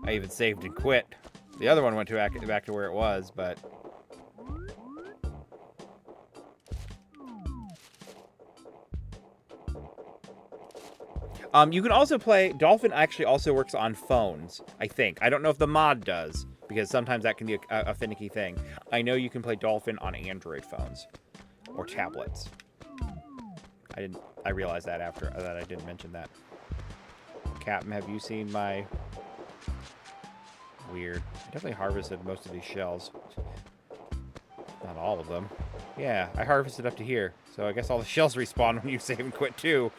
I even saved and quit. The other one went back to where it was, but... You can also play... Dolphin actually also works on phones, I think. I don't know if the mod does, because sometimes that can be a finicky thing. I know you can play Dolphin on Android phones. Or tablets. I realized that after that I didn't mention that. Captain, have you seen my... Weird. I definitely harvested most of these shells. Not all of them. Yeah, I harvested up to here. So I guess all the shells respawn when you save and quit too.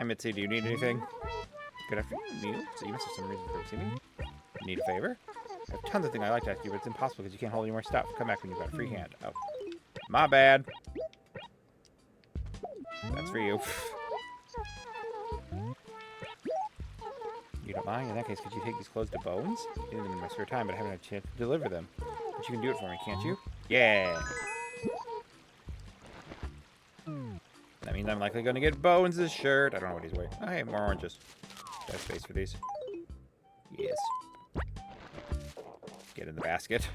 Hi, Mitzi. Do you need anything? Good afternoon. So you must have some reason for seeing me. Need a favor? I have tons of things I'd like to ask you, but it's impossible because you can't hold any more stuff. Come back when you've got a free hand. Oh. My bad. That's for you. You don't mind? In that case, could you take these clothes to Bones? I need them in my spare time, but I haven't had a chance to deliver them. But you can do it for me, can't you? Yeah! That means I'm likely going to get Bones' shirt. I don't know what he's wearing. Oh, hey, more oranges. Got space for these. Yes. Get in the basket.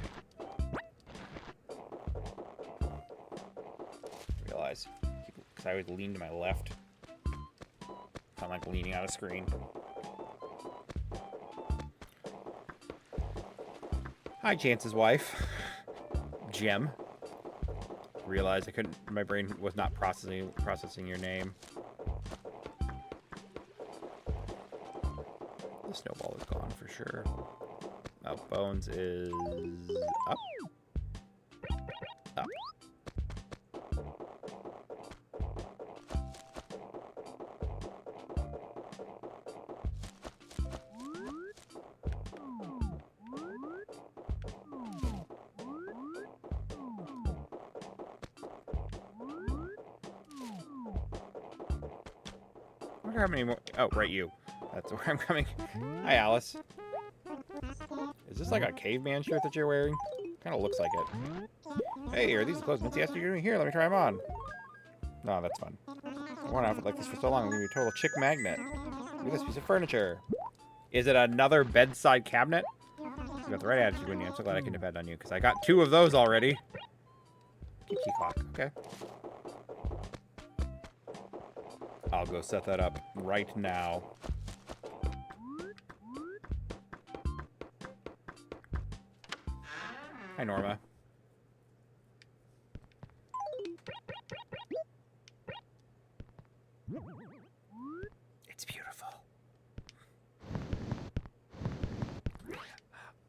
Realize. Because I always lean to my left. I'm like leaning out of screen. Hi, Chance's wife. Gem. Realized I couldn't. My brain was not processing your name. The snowball is gone for sure. Oh, Bones is up. Up. I wonder how many more. Oh, right, you. That's where I'm coming. Hi, Alice. Is this like a caveman shirt that you're wearing? Kind of looks like it. Hey, are these the clothes Mitzi asked you to do? Here, let me try them on. No, that's fun. I want an outfit like this for so long. I'm going to be a total chick magnet. Look at this piece of furniture. Is it another bedside cabinet? You got the right attitude, Winnie. I'm so glad I can depend on you, because I got 2 of those already. Key clock. Okay. I'll go set that up right now. Hi, Norma. It's beautiful.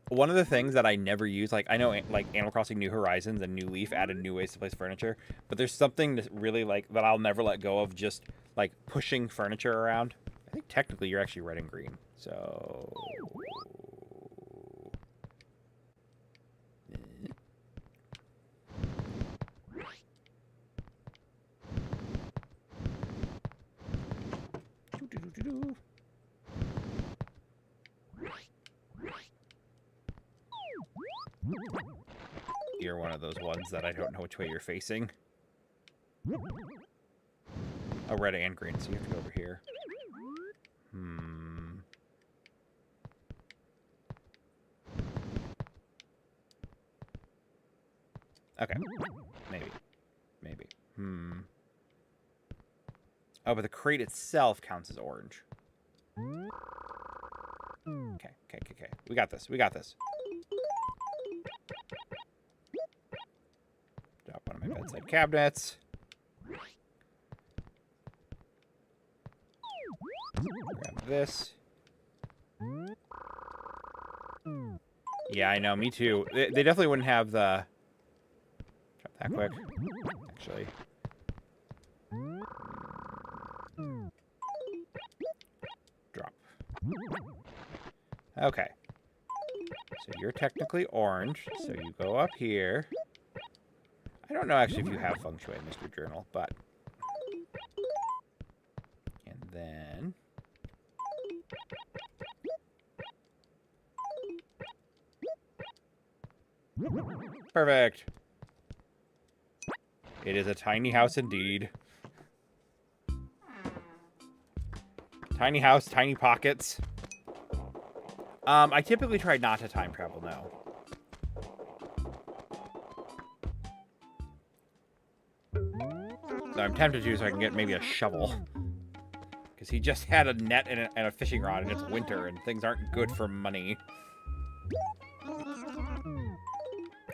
One of the things that I never use, like, I know, like, Animal Crossing New Horizons and New Leaf added new ways to place furniture, but there's something that really, like, that I'll never let go of, just, like, pushing furniture around. I think technically you're actually red and green, so... You're one of those ones that I don't know which way you're facing. Oh, red and green, so you have to go over here. Okay. Maybe. Maybe. Oh, but the crate itself counts as orange. Okay. We got this. We got this. Drop one of my bedside cabinets. Grab this. Yeah, I know. Me too. They definitely wouldn't have the... Drop that quick. Actually. Drop. Okay. So you're technically orange, so you go up here. I don't know actually if you have feng shui in Mr. Journal, but... And then... Perfect. It is a tiny house indeed. Tiny house, tiny pockets. I typically try not to time travel now. So I'm tempted to, so I can get maybe a shovel. Because he just had a net and a fishing rod, and it's winter, and things aren't good for money.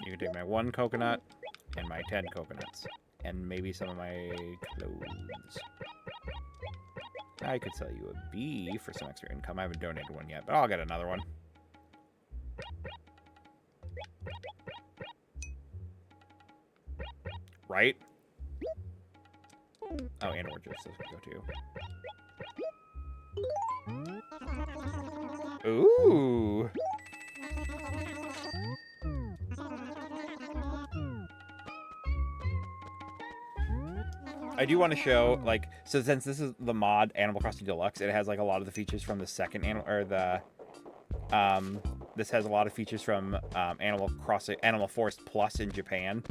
You can take my 1 coconut and my 10 coconuts. And maybe some of my clothes. I could sell you a bee for some extra income. I haven't donated one yet, but I'll get another one. Right? Oh, and oranges. Those can go too. Ooh. I do want to show, like, so since this is the mod Animal Crossing Deluxe, it has like a lot of the features from the second this has a lot of features from Animal Forest Plus in Japan.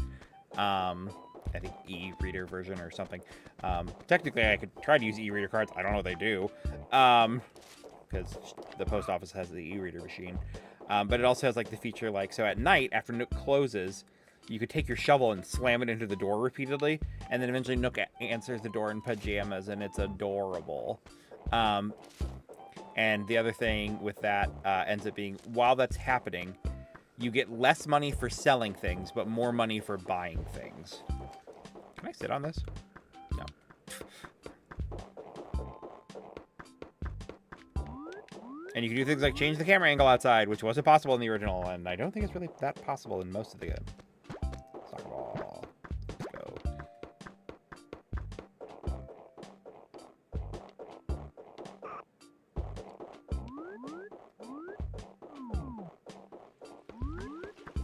I think e-reader version or something. Technically, I could try to use e-reader cards. I don't know what they do, because the post office has the e-reader machine. But it also has like the feature, like, so at night after Nook closes, you could take your shovel and slam it into the door repeatedly, and then eventually Nook answers the door in pajamas, and it's adorable. And the other thing with that ends up being, while that's happening, you get less money for selling things, but more money for buying things. Can I sit on this? No. And you can do things like change the camera angle outside, which wasn't possible in the original, and I don't think it's really that possible in most of the game. Soccer ball. Let's go.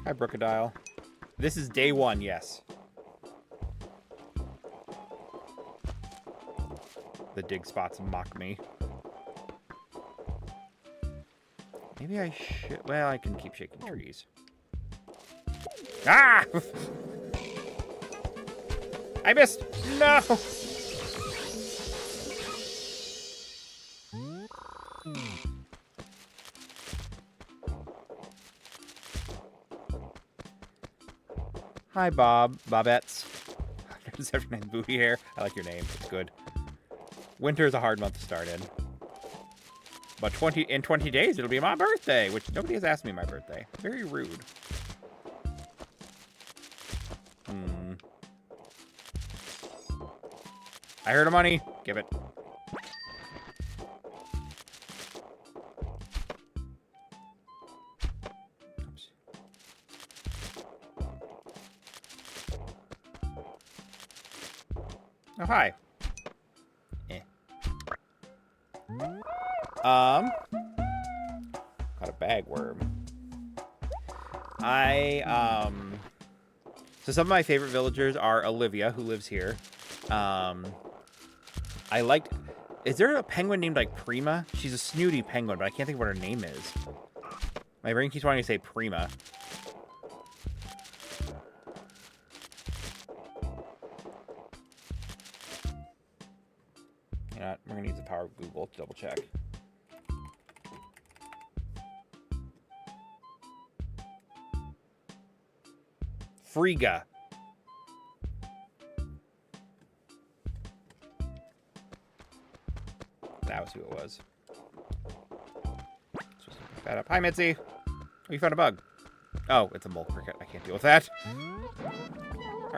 Hi, Brookadile. This is day one, yes. The dig spots mock me. Maybe I should... Well, I can keep shaking trees. Ah! I missed! No! Hi, Bob. Bobettes. 79 booty hair. I like your name. It's good. Winter is a hard month to start in. But in 20 days, it'll be my birthday, which nobody has asked me my birthday. Very rude. I heard of money. Give it. Oops. Oh, hi. Got a bagworm. So some of my favorite villagers are Olivia, who lives here. Is there a penguin named like Prima? She's a snooty penguin, but I can't think of what her name is. My brain keeps wanting to say Prima. You know what? We're gonna use the power of Google to double check. Frigga. That was who it was. Let's just pick that up. Hi, Mitzi. Oh, you found a bug. Oh, it's a mole cricket. I can't deal with that.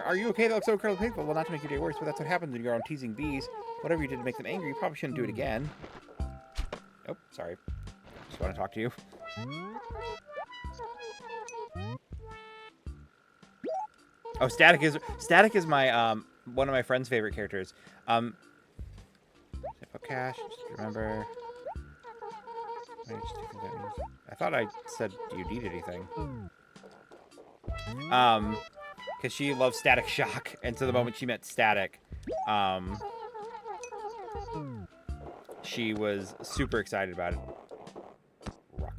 Are you okay? That looks so incredibly painful. Well, not to make your day worse, but that's what happens when you're on teasing bees. Whatever you did to make them angry, you probably shouldn't do it again. Oh, sorry. Just want to talk to you. Oh, Static is my one of my friend's favorite characters. Put cash. Just remember. I thought I said, do you need anything? Because she loves Static Shock, and so the moment she met Static, she was super excited about it. Rock.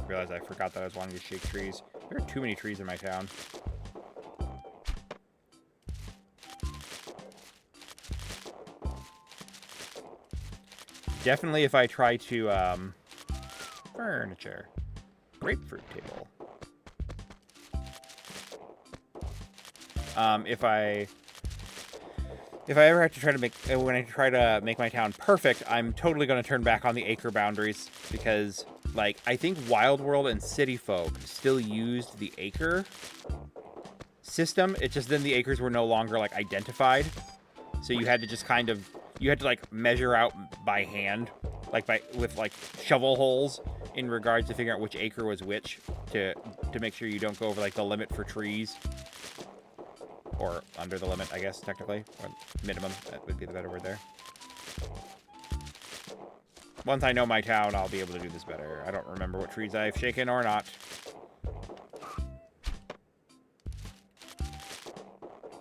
Realized I forgot that I was wanting to shake trees. There are too many trees in my town. Definitely if I try to, furniture. Grapefruit table. If I ever have to try to when I try to make my town perfect, I'm totally going to turn back on the acre boundaries because, like, I think Wild World and City Folk still used the acre system. It's just then the acres were no longer, like, identified. So you had to just kind of, you had to, like, measure out by hand like with like shovel holes in regards to figuring out which acre was which to make sure you don't go over like the limit for trees. Or under the limit, I guess, technically. Or minimum, that would be the better word there. Once I know my town, I'll be able to do this better. I don't remember what trees I've shaken or not.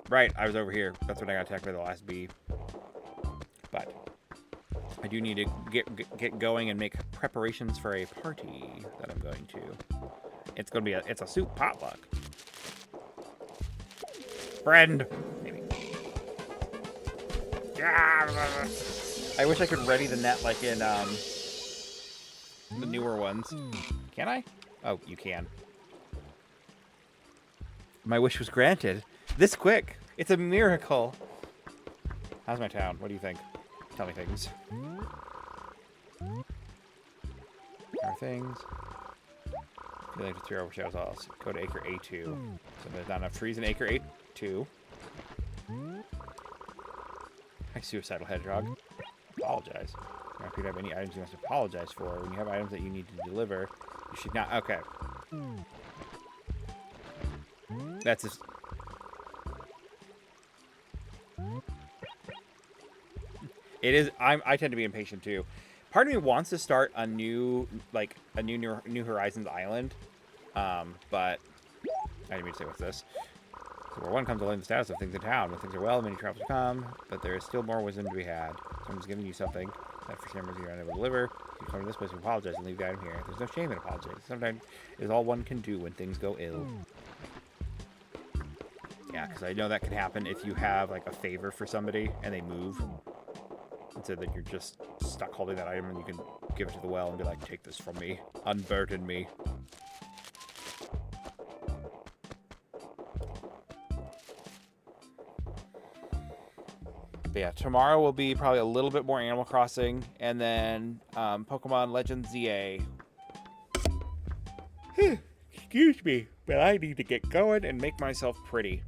Right, I was over here. That's when I got attacked by the last bee. But I do need to get going and make preparations for a party that I'm going to. It's gonna be it's a soup potluck. Friend, maybe. I wish I could ready the net like in the newer ones. Can I? Oh, you can. My wish was granted. This quick. It's a miracle. How's my town? What do you think? Tell me things. How are things? I feel like it's 3 overshadows. I'll go to acre A2. So there's not enough trees in acre A2. Hi, suicidal hedgehog. Apologize. If you have any items you must apologize for, when you have items that you need to deliver, you should not. Okay. That's just. It is. I tend to be impatient too. Part of me wants to start a new New Horizons island, but I didn't mean to say what's this. So where one comes to learn the status of things in town. When things are well, many travelers come, but there is still more wisdom to be had. Someone's giving you something that for some reason you're unable to deliver. You come to this place to apologize and leave the item here. There's no shame in apologizing. Sometimes it is all one can do when things go ill. Yeah, because I know that can happen if you have like a favor for somebody and they move. And so that you're just stuck holding that item and you can give it to the well and be like, take this from me. Unburden me. But yeah, tomorrow will be probably a little bit more Animal Crossing, and then Pokemon Legends ZA. Excuse me, but I need to get going and make myself pretty.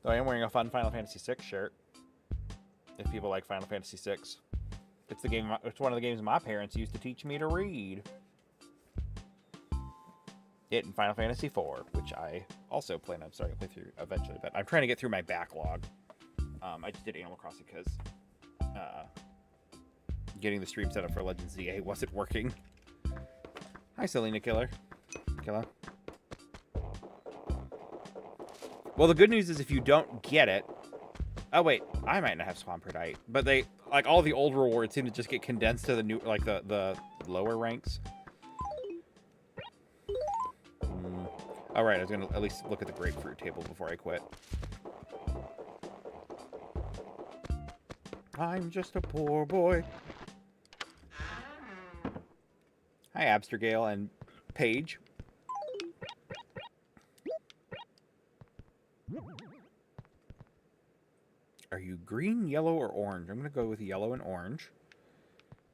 Though I am wearing a fun Final Fantasy VI shirt. If people like Final Fantasy VI, it's the game. It's one of the games my parents used to teach me to read. It and Final Fantasy IV, which I also plan on starting to play through eventually, but I'm trying to get through my backlog. I just did Animal Crossing because getting the stream set up for Legends ZA wasn't working. Hi, Selena Killer. Well, the good news is if you don't get it... Oh, wait. I might not have Swampert, but they... Like, all the old rewards seem to just get condensed to the new... Like, the lower ranks. Alright, I was going to at least look at the grapefruit table before I quit. I'm just a poor boy. Hi, Abstergale and Paige. Are you green, yellow, or orange? I'm going to go with yellow and orange.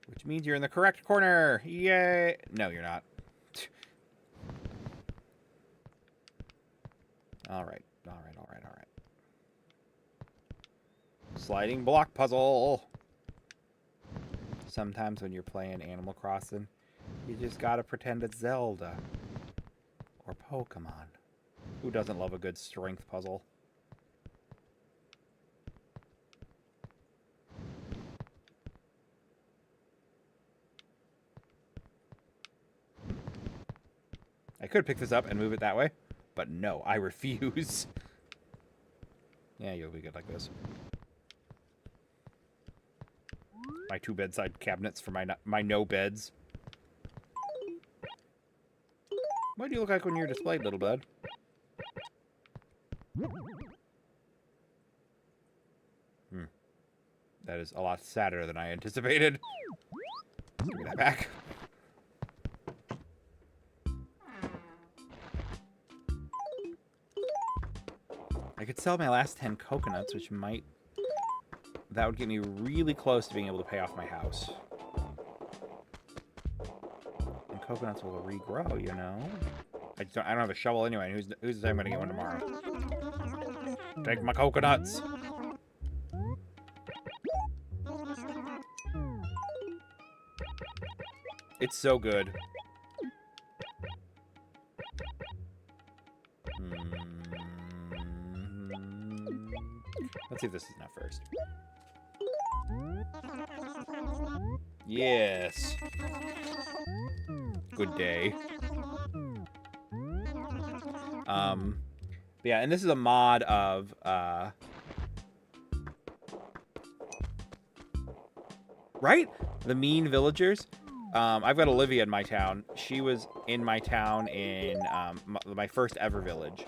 Which means you're in the correct corner. Yay! No, you're not. Alright. Sliding block puzzle. Sometimes when you're playing Animal Crossing, you just gotta pretend it's Zelda. Or Pokemon. Who doesn't love a good strength puzzle? I could pick this up and move it that way, but no, I refuse. Yeah, you'll be good like this. My 2 bedside cabinets for my no beds. What do you look like when you're displayed, little bud? That is a lot sadder than I anticipated. Give me that back. I could sell my last 10 coconuts, which might... That would get me really close to being able to pay off my house. And coconuts will regrow, you know? I don't have a shovel anyway. Who's to say I'm going to get one tomorrow? Take my coconuts! It's so good. Let's see if this is enough first. Yes. Good day. Yeah, and this is a mod of right? The Mean Villagers. I've got Olivia in my town. She was in my town in my first ever village.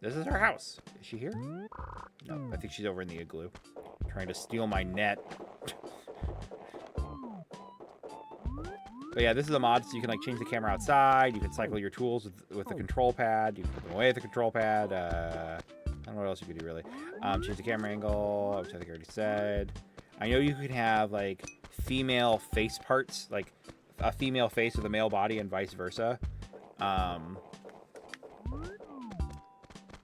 This is her house. Is she here? No, I think she's over in the igloo. Trying to steal my net. But yeah, this is a mod, so you can like change the camera outside. You can cycle your tools with the control pad. You can put them away with the control pad. I don't know what else you could do really. Change the camera angle, which I think I already said. I know you can have like female face parts, like a female face with a male body and vice versa.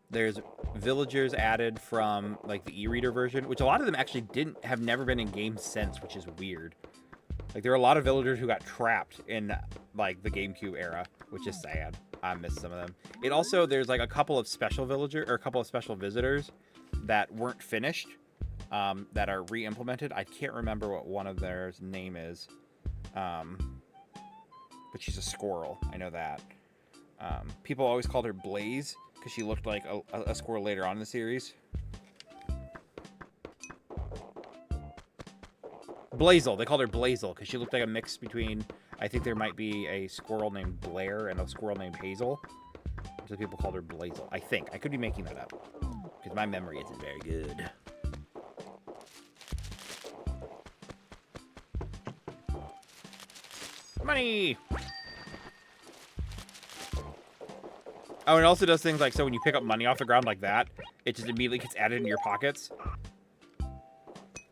There's villagers added from like the e-reader version, which a lot of them actually have never been in game since, which is weird. Like there are a lot of villagers who got trapped in like the GameCube era, which is sad. I miss some of them. It also, there's like a couple of special visitors that weren't finished, that are re-implemented. I can't remember what one of their name is, but she's a squirrel. I know that. People always called her Blaze because she looked like a squirrel later on in the series. Blazel. They called her Blazel because she looked like a mix between, I think there might be a squirrel named Blair and a squirrel named Hazel. So people called her Blazel. I think. I could be making that up because my memory isn't very good. Money! Oh, and it also does things like, so when you pick up money off the ground like that, it just immediately gets added into your pockets.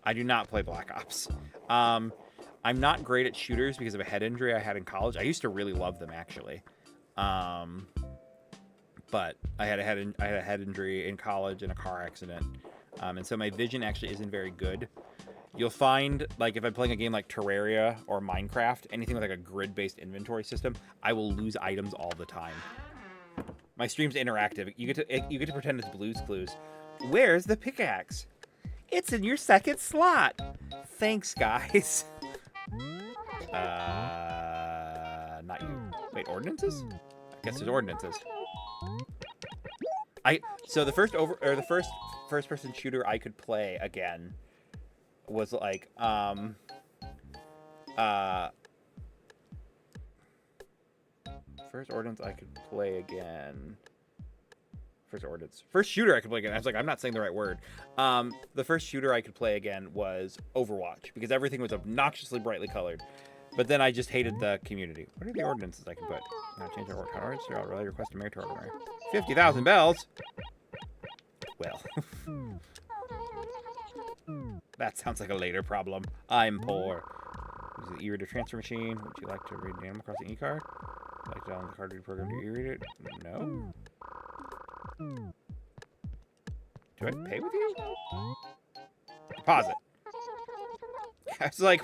I do not play Black Ops. I'm not great at shooters because of a head injury I had in college. I used to really love them, actually. But I had a head injury in college in a car accident. And so my vision actually isn't very good. You'll find, like, if I'm playing a game like Terraria or Minecraft, anything with, like, a grid-based inventory system, I will lose items all the time. My stream's interactive. You get to pretend it's Blue's Clues. Where's the pickaxe? It's in your second slot. Thanks, guys. Not you. Wait, ordinances? I guess there's ordinances. So the first first-person shooter I could play again was like first ordinance I could play again. First shooter I could play again. I was like, I'm not saying the right word. The first shooter I could play again was Overwatch because everything was obnoxiously brightly colored. But then I just hated the community. What are the ordinances I can put? I'll change our ordinance. I'll really request a mayor to ordinary. 50,000 bells. Well, that sounds like a later problem. I'm poor. Use the e-reader transfer machine. Would you like to read an Animal Crossing e-card? Would you like to download the card reader program to e-read it? No. Do I pay with you? Deposit. I was like,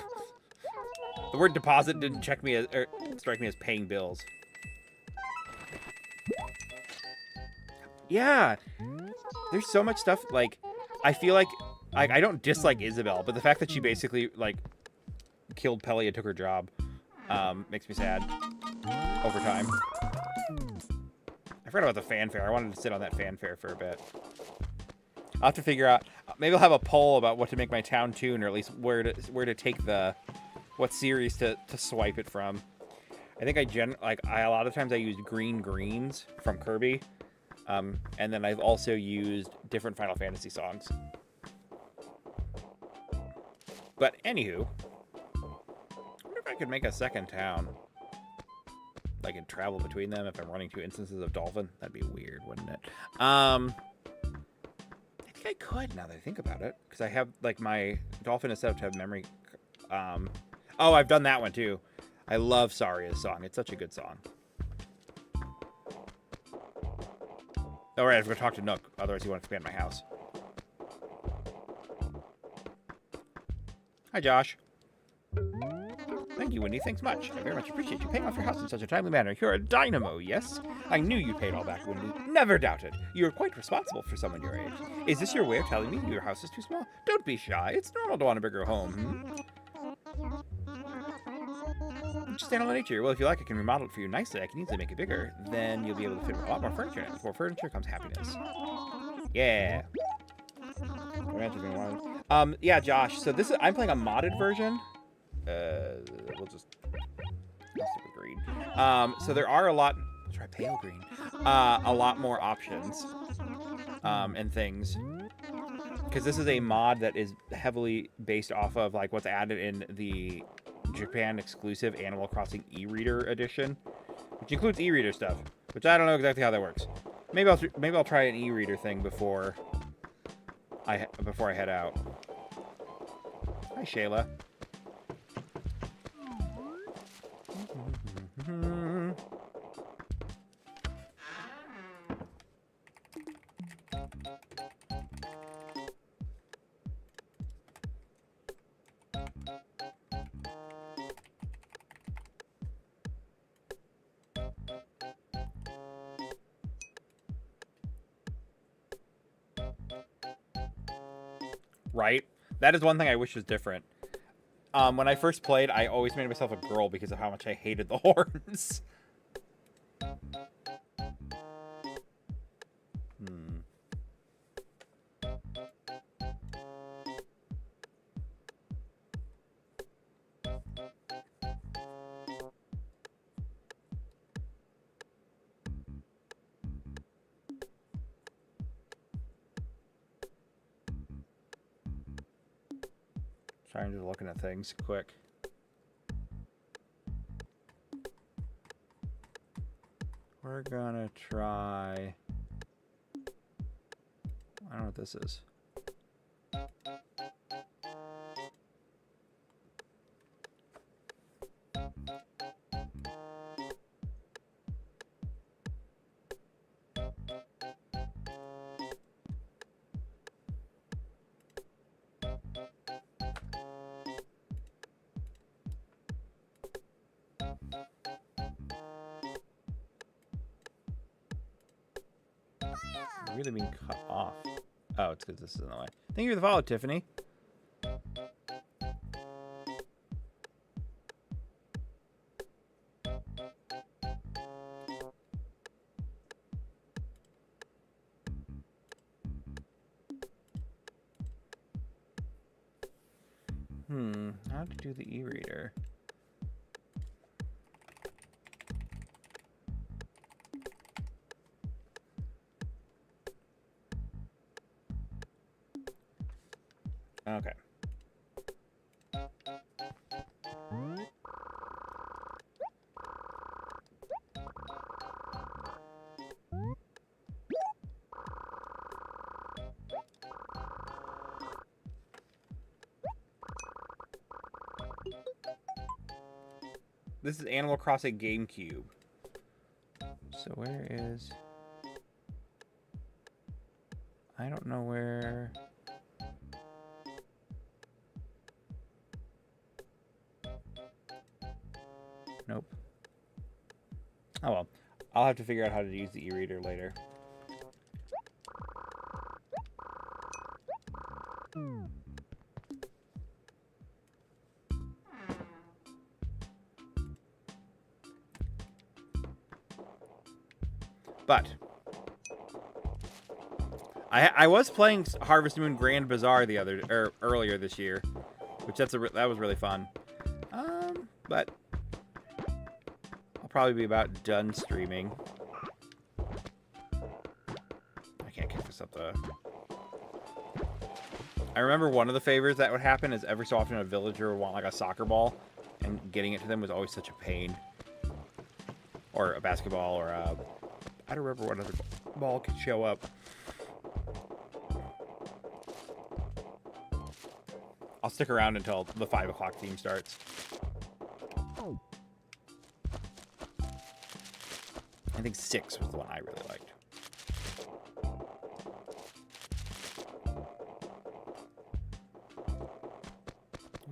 the word deposit didn't strike me as paying bills. Yeah, there's so much stuff. Like, I feel like I don't dislike Isabel, but the fact that she basically like killed Pelly and took her job makes me sad. Over time. I forgot about the fanfare. I wanted to sit on that fanfare for a bit. I'll have to figure out. Maybe I'll have a poll about what to make my town tune, or at least where to take what series to swipe it from. I think a lot of times I used Green Greens from Kirby, and then I've also used different Final Fantasy songs. But anywho, I wonder if I could make a second town. I can travel between them if I'm running 2 instances of Dolphin. That'd be weird, wouldn't it? I think I could now that I think about it, because I have like my Dolphin is set up to have memory. Oh, I've done that one too. I love Saria's song. It's such a good song. All right, I have to go talk to Nook. Otherwise, he won't expand my house. Hi, Josh. Thank you, Wendy. Thanks much. I very much appreciate you paying off your house in such a timely manner. You're a dynamo, yes? I knew you'd pay it all back, Wendy. Never doubted. You're quite responsible for someone your age. Is this your way of telling me your house is too small? Don't be shy. It's normal to want a bigger home, Just stand on nature. Well, if you like, I can remodel it for you nicely. I can easily make it bigger. Then you'll be able to fit a lot more furniture in it. With more furniture comes happiness. Yeah. Yeah, Josh. So this is I'm playing a modded version. We'll just stick with green. So there are a lot. Let's try pale green. A lot more options. And things. Because this is a mod that is heavily based off of like what's added in the Japan exclusive Animal Crossing e-reader edition, which includes e-reader stuff, which I don't know exactly how that works. Maybe I'll try an e-reader thing before I head out. Hi, Shayla. Right? That is one thing I wish was different. When I first played, I always made myself a girl because of how much I hated the horns. Trying to looking at things quick. We're gonna try. I don't know what this is. Really being cut off. Oh, it's because this is in the way. Thank you for the follow, Tiffany. How to do the e-reader? Okay. This is Animal Crossing GameCube. So where is... I don't know where... Nope. Oh well. I'll have to figure out how to use the e-reader later. But I was playing Harvest Moon Grand Bazaar earlier this year, which that was really fun. But I'll probably be about done streaming. I can't kick this up the... I remember one of the favors that would happen is every so often a villager would want like a soccer ball, and getting it to them was always such a pain. Or a basketball, or a... I don't remember what other ball could show up. I'll stick around until the 5 o'clock theme starts. I think 6 was the one I really liked.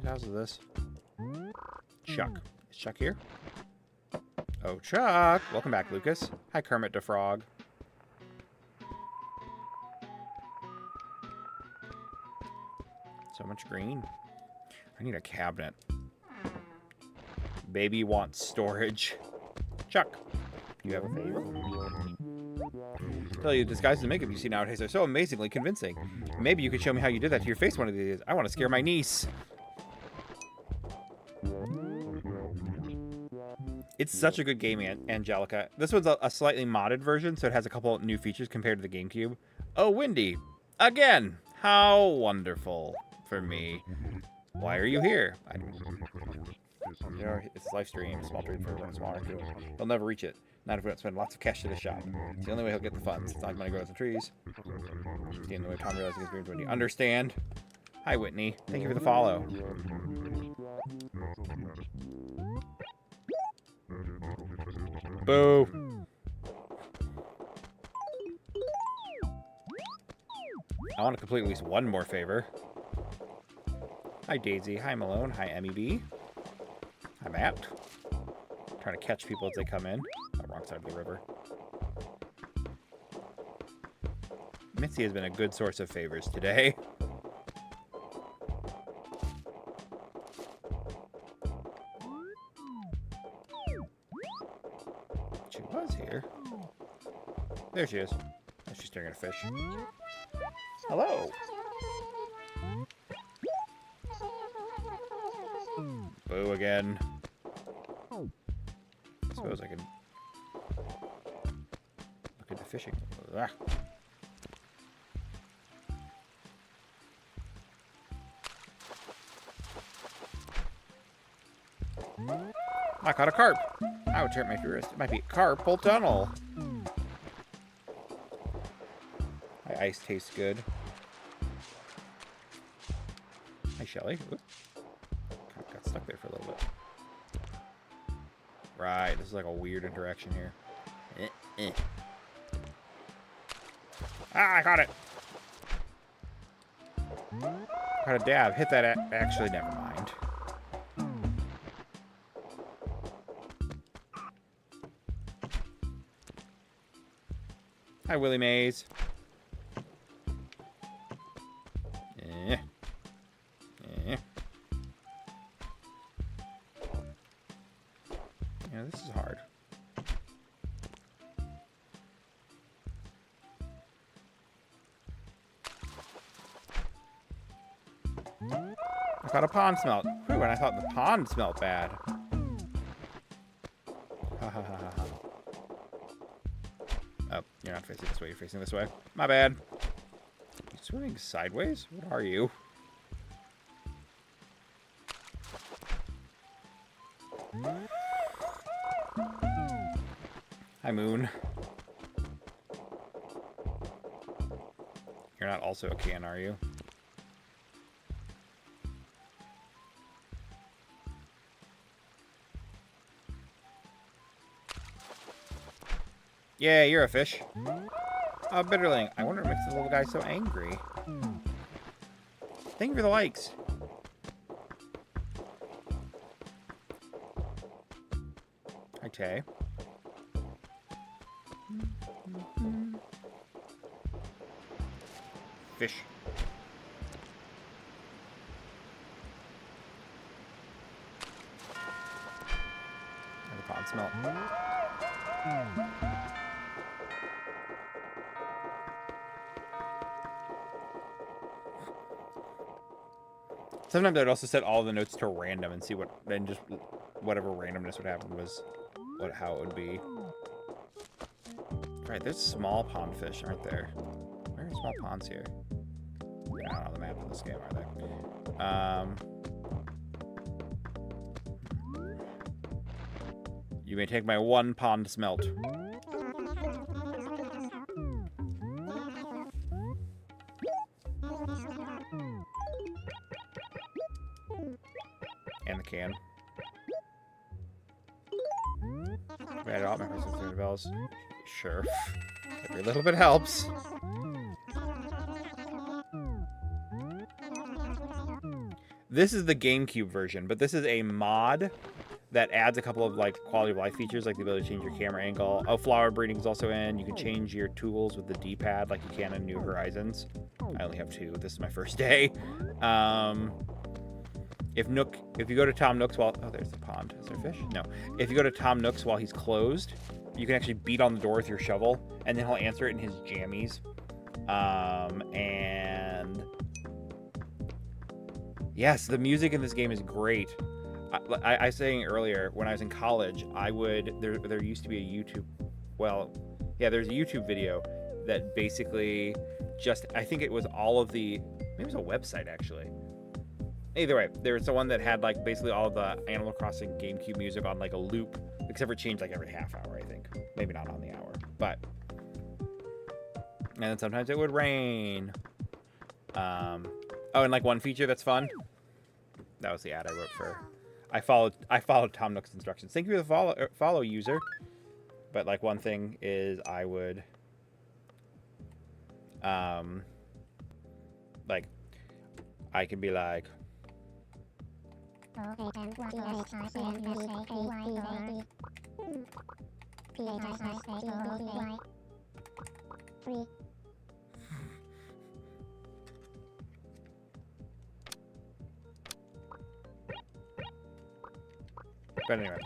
house is this? Chuck. Is Chuck here? Oh, Chuck! Welcome back, Lucas. Hi, Kermit the Frog. So much green. I need a cabinet. Baby wants storage. Chuck, you have a favor? Tell you, disguises and makeup you see nowadays are so amazingly convincing. Maybe you could show me how you did that to your face one of these days. I want to scare my niece. It's such a good game, Angelica. This one's a slightly modded version, so it has a couple new features compared to the GameCube. Oh, Windy. Again. How wonderful for me. Why are you here? It's a live stream. Small dream for everyone smaller. He'll never reach it. Not if we don't spend lots of cash to the shop. It's the only way he'll get the funds. It's not like money grows on trees. It's the only way Tom realizes his dreams when you understand. Hi, Whitney. Thank you for the follow. Boo. I want to complete at least one more favor. Hi, Daisy. Hi, Malone. Hi, MEB. Hi, Matt. Trying to catch people as they come in. Oh, wrong side of the river. Mitzi has been a good source of favors today. She was here. There she is. Oh, she's staring at a fish. Hello. Boo again. I suppose I could look into fishing. Ah. I caught a carp. I would hurt my wrist. It might be carpal tunnel. My ice tastes good. Hi, Shelly. Oop. Got stuck there for a little bit. Right, this is like a weird interaction here. Ah, I caught it. Caught a dab. Hit that. Actually, never mind. Hi, Willie Mays. Yeah, this is hard. I caught a pond smelt. Whew, and I thought the pond smelled bad. Ha ha ha ha ha. Oh, you're not facing this way, you're facing this way. My bad. You swimming sideways? What are you? Hi, Moon. You're not also a can, are you? Yeah, you're a fish. Oh, Bitterling. I wonder what makes the little guy so angry. Thank you for the likes. Hi, Tay. Fish. And the pond smell. Sometimes I'd also set all the notes to random and see what, then just whatever randomness would happen was how it would be. Right, there's small pond fish, aren't there? Where are small ponds here? They're not on the map of this game, are they? You may take my one pond smelt. And the can. We added all my personal food bells. Sure. Every little bit helps. This is the GameCube version, but this is a mod that adds a couple of like quality of life features, like the ability to change your camera angle. Oh, flower breeding is also in. You can change your tools with the D-pad like you can in New Horizons. I only have 2. This is my first day. If you go to Tom Nook's while... Oh, there's the pond. Is there fish? No. If you go to Tom Nook's while he's closed, you can actually beat on the door with your shovel, and then he'll answer it in his jammies. And... Yes, the music in this game is great. I was saying earlier, when I was in college, there used to be a YouTube... Well, yeah, there's a YouTube video that basically just... I think it was all of the... Maybe it was a website, actually. Either way, there was the one that had like basically all of the Animal Crossing GameCube music on like a loop, except for it changed like every half hour, I think. Maybe not on the hour, but. And then sometimes it would rain. Oh, and like one feature that's fun. That was the ad I wrote for. I followed Tom Nook's instructions. Thank you for the follow user. But like one thing is I would like I can be like but anyway.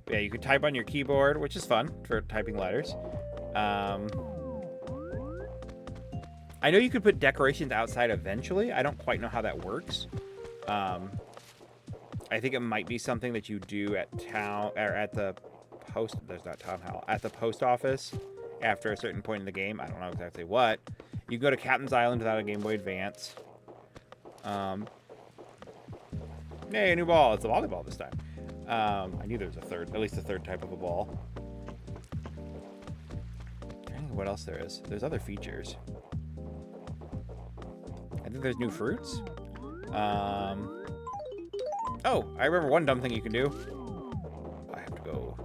Yeah, you can type on your keyboard, which is fun for typing letters. I know you could put decorations outside eventually. I don't quite know how that works. I think it might be something that you do at town or at the post. There's not town hall at the post office after a certain point in the game. I don't know exactly what. You go to Captain's Island without a Game Boy Advance. Hey, a new ball. It's a volleyball this time. I knew there was at least a third type of a ball. I don't know what else there is. There's other features. I think there's new fruits. Oh, I remember one dumb thing you can do. I have to go.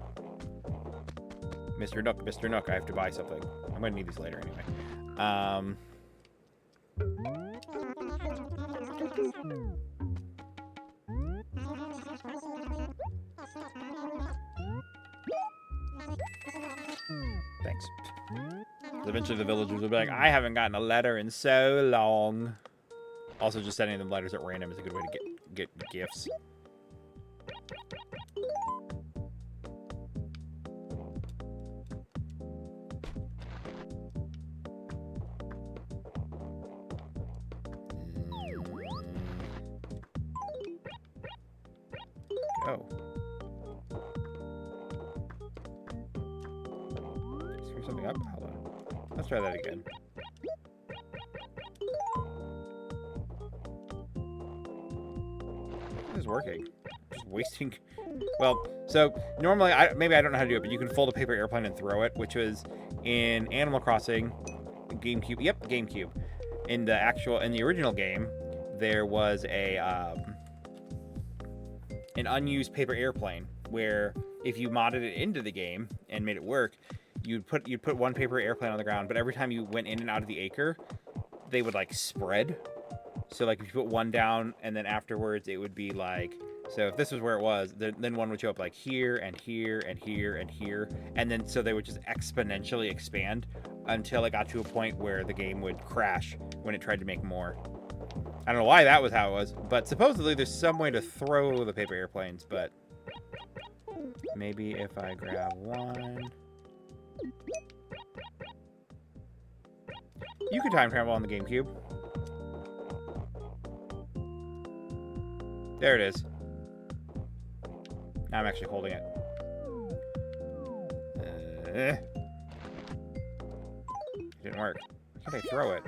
Mr. Nook, I have to buy something. I'm gonna need these later anyway. Thanks. Eventually the villagers will be like, I haven't gotten a letter in so long. Also, just sending them letters at random is a good way to get gifts. Go. Screw something up? Hold on. Let's try that again. This is working. Just wasting. Well, so normally, maybe I don't know how to do it, but you can fold a paper airplane and throw it, which was in Animal Crossing, GameCube. Yep, GameCube. In the original game, there was an unused paper airplane where if you modded it into the game and made it work, you'd put one paper airplane on the ground, but every time you went in and out of the acre, they would like spread. So like if you put one down and then afterwards it would be like, so if this was where it was, then one would show up like here and here and here and here, and then so they would just exponentially expand until it got to a point where the game would crash when it tried to make more. I don't know why that was how it was, but supposedly there's some way to throw the paper airplanes, but maybe if I grab one. You could time travel on the GameCube. There it is. Now I'm actually holding it. It didn't work. Why can't I throw it?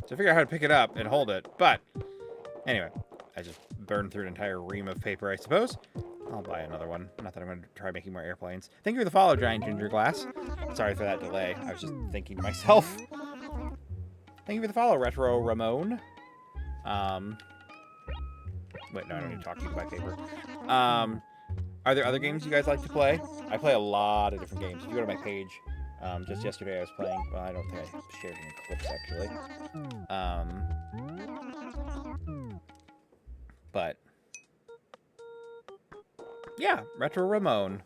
So figure out how to pick it up and hold it. But anyway, I just burned through an entire ream of paper, I suppose. I'll buy another one. Not that I'm going to try making more airplanes. Thank you for the follow, Giant Ginger Glass. Sorry for that delay. I was just thinking to myself. Thank you for the follow, Retro Ramon. Wait, no, I don't need to talk to you by paper. Are there other games you guys like to play? I play a lot of different games. If you go to my page, just yesterday I was playing... Well, I don't think I shared any clips, actually. But... yeah, Retro Ramon.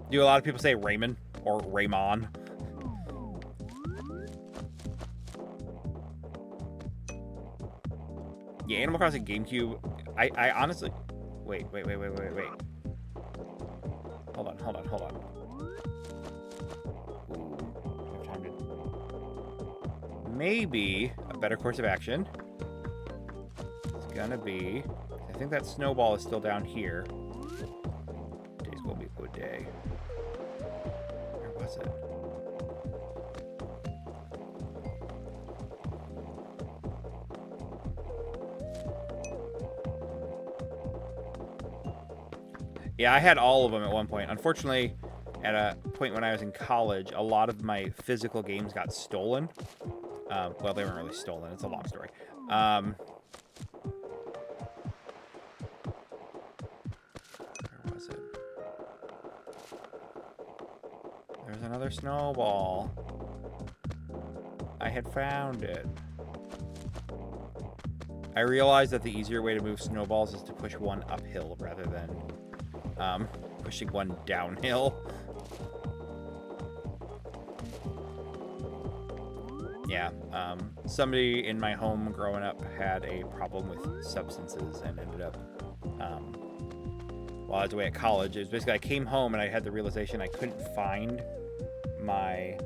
Do a lot of people say Raymond or Raymond? Yeah, Animal Crossing GameCube. I honestly... Wait. Hold on. Ooh, I have time to... Maybe a better course of action. It's gonna be... I think that snowball is still down here. Today's gonna be a good day. Where was it? Yeah, I had all of them at one point. Unfortunately, at a point when I was in college, a lot of my physical games got stolen. Well, they weren't really stolen. It's a long story. Where was it? There's another snowball. I had found it. I realized that the easier way to move snowballs is to push one uphill rather than pushing one downhill. Yeah, somebody in my home growing up had a problem with substances and ended up, while I was away at college, it was basically I came home and I had the realization I couldn't find my,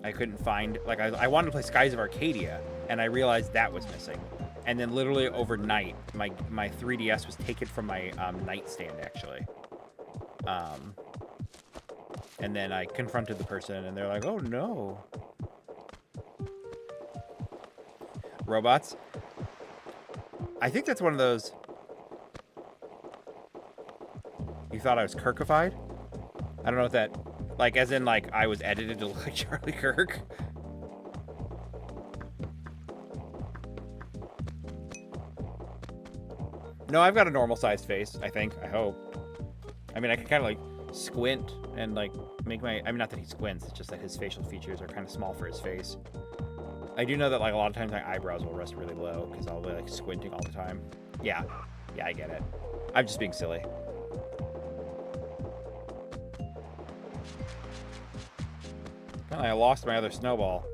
like, I wanted to play Skies of Arcadia, and I realized that was missing. And then literally overnight, my 3DS was taken from my nightstand, actually. And then I confronted the person, and they're like, oh, no. Robots? I think that's one of those... You thought I was Kirkified? I don't know what that... Like, as in, like, I was edited to look like Charlie Kirk. No, I've got a normal-sized face, I think. I hope. I mean, I can kind of, like, squint and, like, make my... I mean, not that he squints. It's just that his facial features are kind of small for his face. I do know that, like, a lot of times my eyebrows will rest really low because I'll be, like, squinting all the time. Yeah. Yeah, I get it. I'm just being silly. Apparently I lost my other snowball.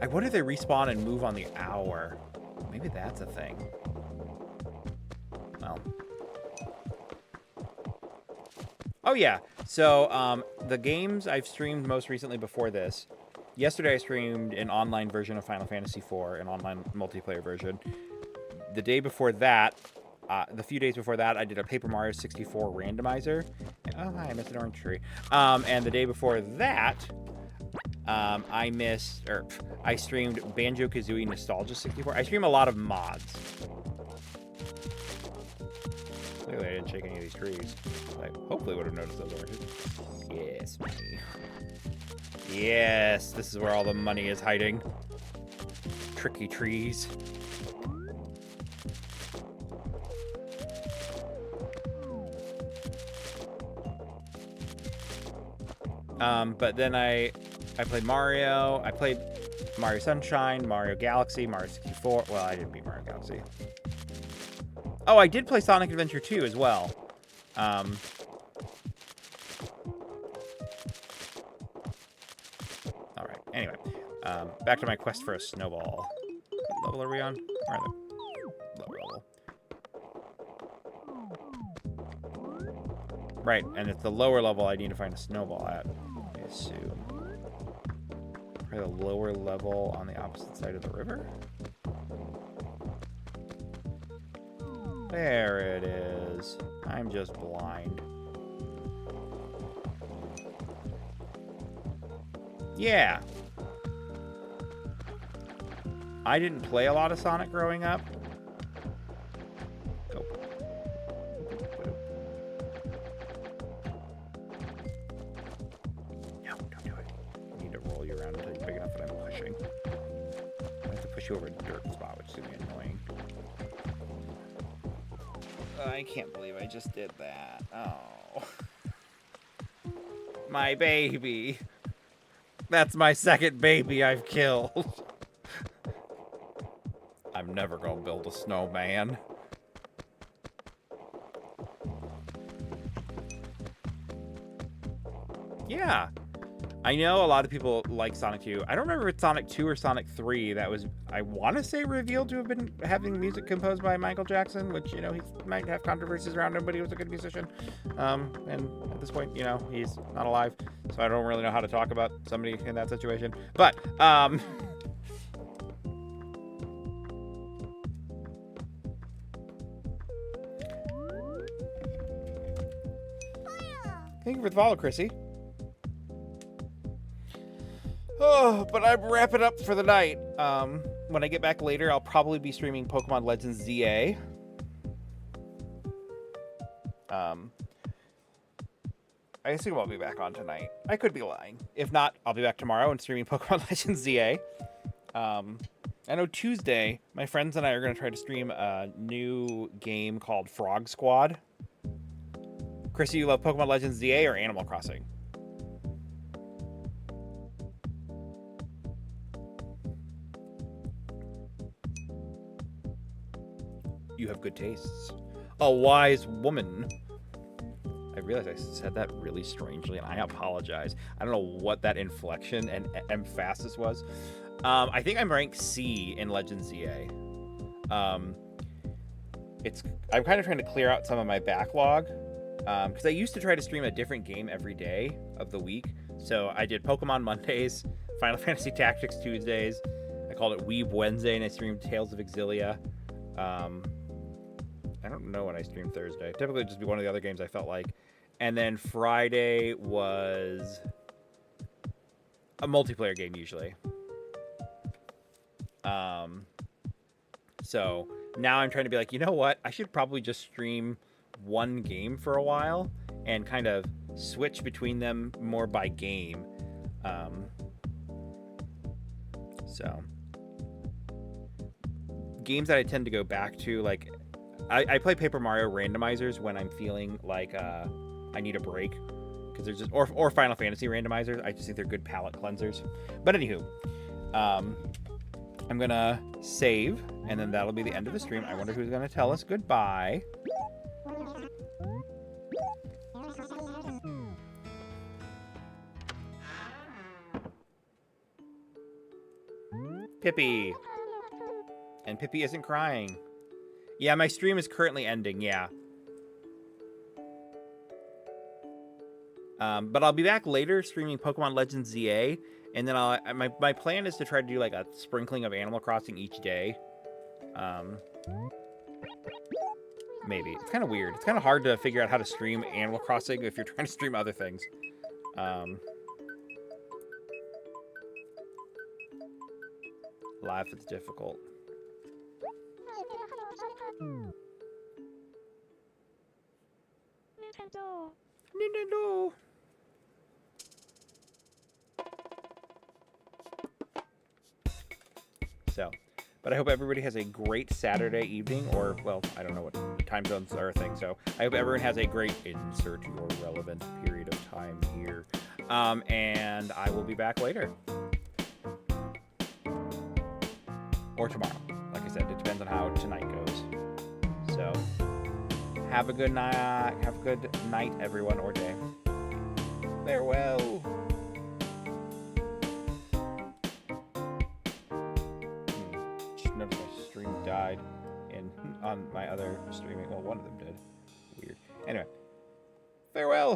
I wonder if they respawn and move on the hour. Maybe that's a thing. Well. Oh, yeah. So, the games I've streamed most recently before this. Yesterday I streamed an online version of Final Fantasy IV, an online multiplayer version. The day before that, the few days before that, I did a Paper Mario 64 randomizer. Oh, hi, I missed an orange tree. And the day before that, I streamed Banjo-Kazooie Nostalgia 64. I stream a lot of mods. Clearly I didn't shake any of these trees. I hopefully would have noticed those oranges. Yes, me. Yes, this is where all the money is hiding. Tricky trees. But then I played Mario. I played Mario Sunshine, Mario Galaxy, Mario 64. Well, I didn't beat Mario Galaxy. Oh, I did play Sonic Adventure 2 as well. All right. Anyway, back to my quest for a snowball. What level are we on? Where are they? Lower level. Right, and it's the lower level I need to find a snowball at. I assume. Probably the lower level on the opposite side of the river. There it is. I'm just blind. Yeah. I didn't play a lot of Sonic growing up. Go. No, don't do it. I need to roll you around until you're big enough that I'm pushing. I have to push you over a dirt spot, which is going to be annoying. I can't believe I just did that. Oh. My baby. That's my second baby I've killed. I'm never gonna build a snowman. Yeah. I know a lot of people like Sonic 2. I don't remember if it's Sonic 2 or Sonic 3 that was, I want to say, revealed to have been having music composed by Michael Jackson, which, you know, he might have controversies around him, but he was a good musician. And at this point, you know, he's not alive, so I don't really know how to talk about somebody in that situation. But, thank you for the follow, Chrissy. Oh, but I'm wrapping up for the night. When I get back later, I'll probably be streaming Pokemon Legends ZA. I assume I'll be back on tonight. I could be lying. If not, I'll be back tomorrow and streaming Pokemon Legends ZA. I know Tuesday, my friends and I are going to try to stream a new game called Frog Squad. Chrissy, you love Pokemon Legends ZA or Animal Crossing? You have good tastes. A wise woman. I realized I said that really strangely, and I apologize. I don't know what that inflection and emphasis was. I think I'm ranked C in Legends ZA. I'm kind of trying to clear out some of my backlog, because I used to try to stream a different game every day of the week. So I did Pokemon Mondays, Final Fantasy Tactics Tuesdays. I called it Weeb Wednesday, and I streamed Tales of Exilia. I don't know when I streamed Thursday. Typically it'd just be one of the other games I felt like. And then Friday was a multiplayer game usually. So now I'm trying to be like, you know what? I should probably just stream one game for a while and kind of switch between them more by game. So games that I tend to go back to, like I play Paper Mario randomizers when I'm feeling like I need a break, because there's just or Final Fantasy randomizers. I just think they're good palate cleansers. But anywho, I'm gonna save, and then that'll be the end of the stream. I wonder who's gonna tell us goodbye. Pippi. And Pippi isn't crying. Yeah, my stream is currently ending, yeah. But I'll be back later streaming Pokemon Legends ZA, and then my plan is to try to do like a sprinkling of Animal Crossing each day. Maybe. It's kind of weird. It's kind of hard to figure out how to stream Animal Crossing if you're trying to stream other things. Life is difficult. Nintendo. So, but I hope everybody has a great Saturday evening, or, well, I don't know what time zones are a thing, so I hope everyone has a great insert your relevant period of time here. And I will be back later. Or tomorrow. Like I said, it depends on how tonight goes. So, have a good night. Have a good night, everyone, or day. Farewell. Just noticed my stream died on my other streaming. Well, one of them did. Weird. Anyway, farewell.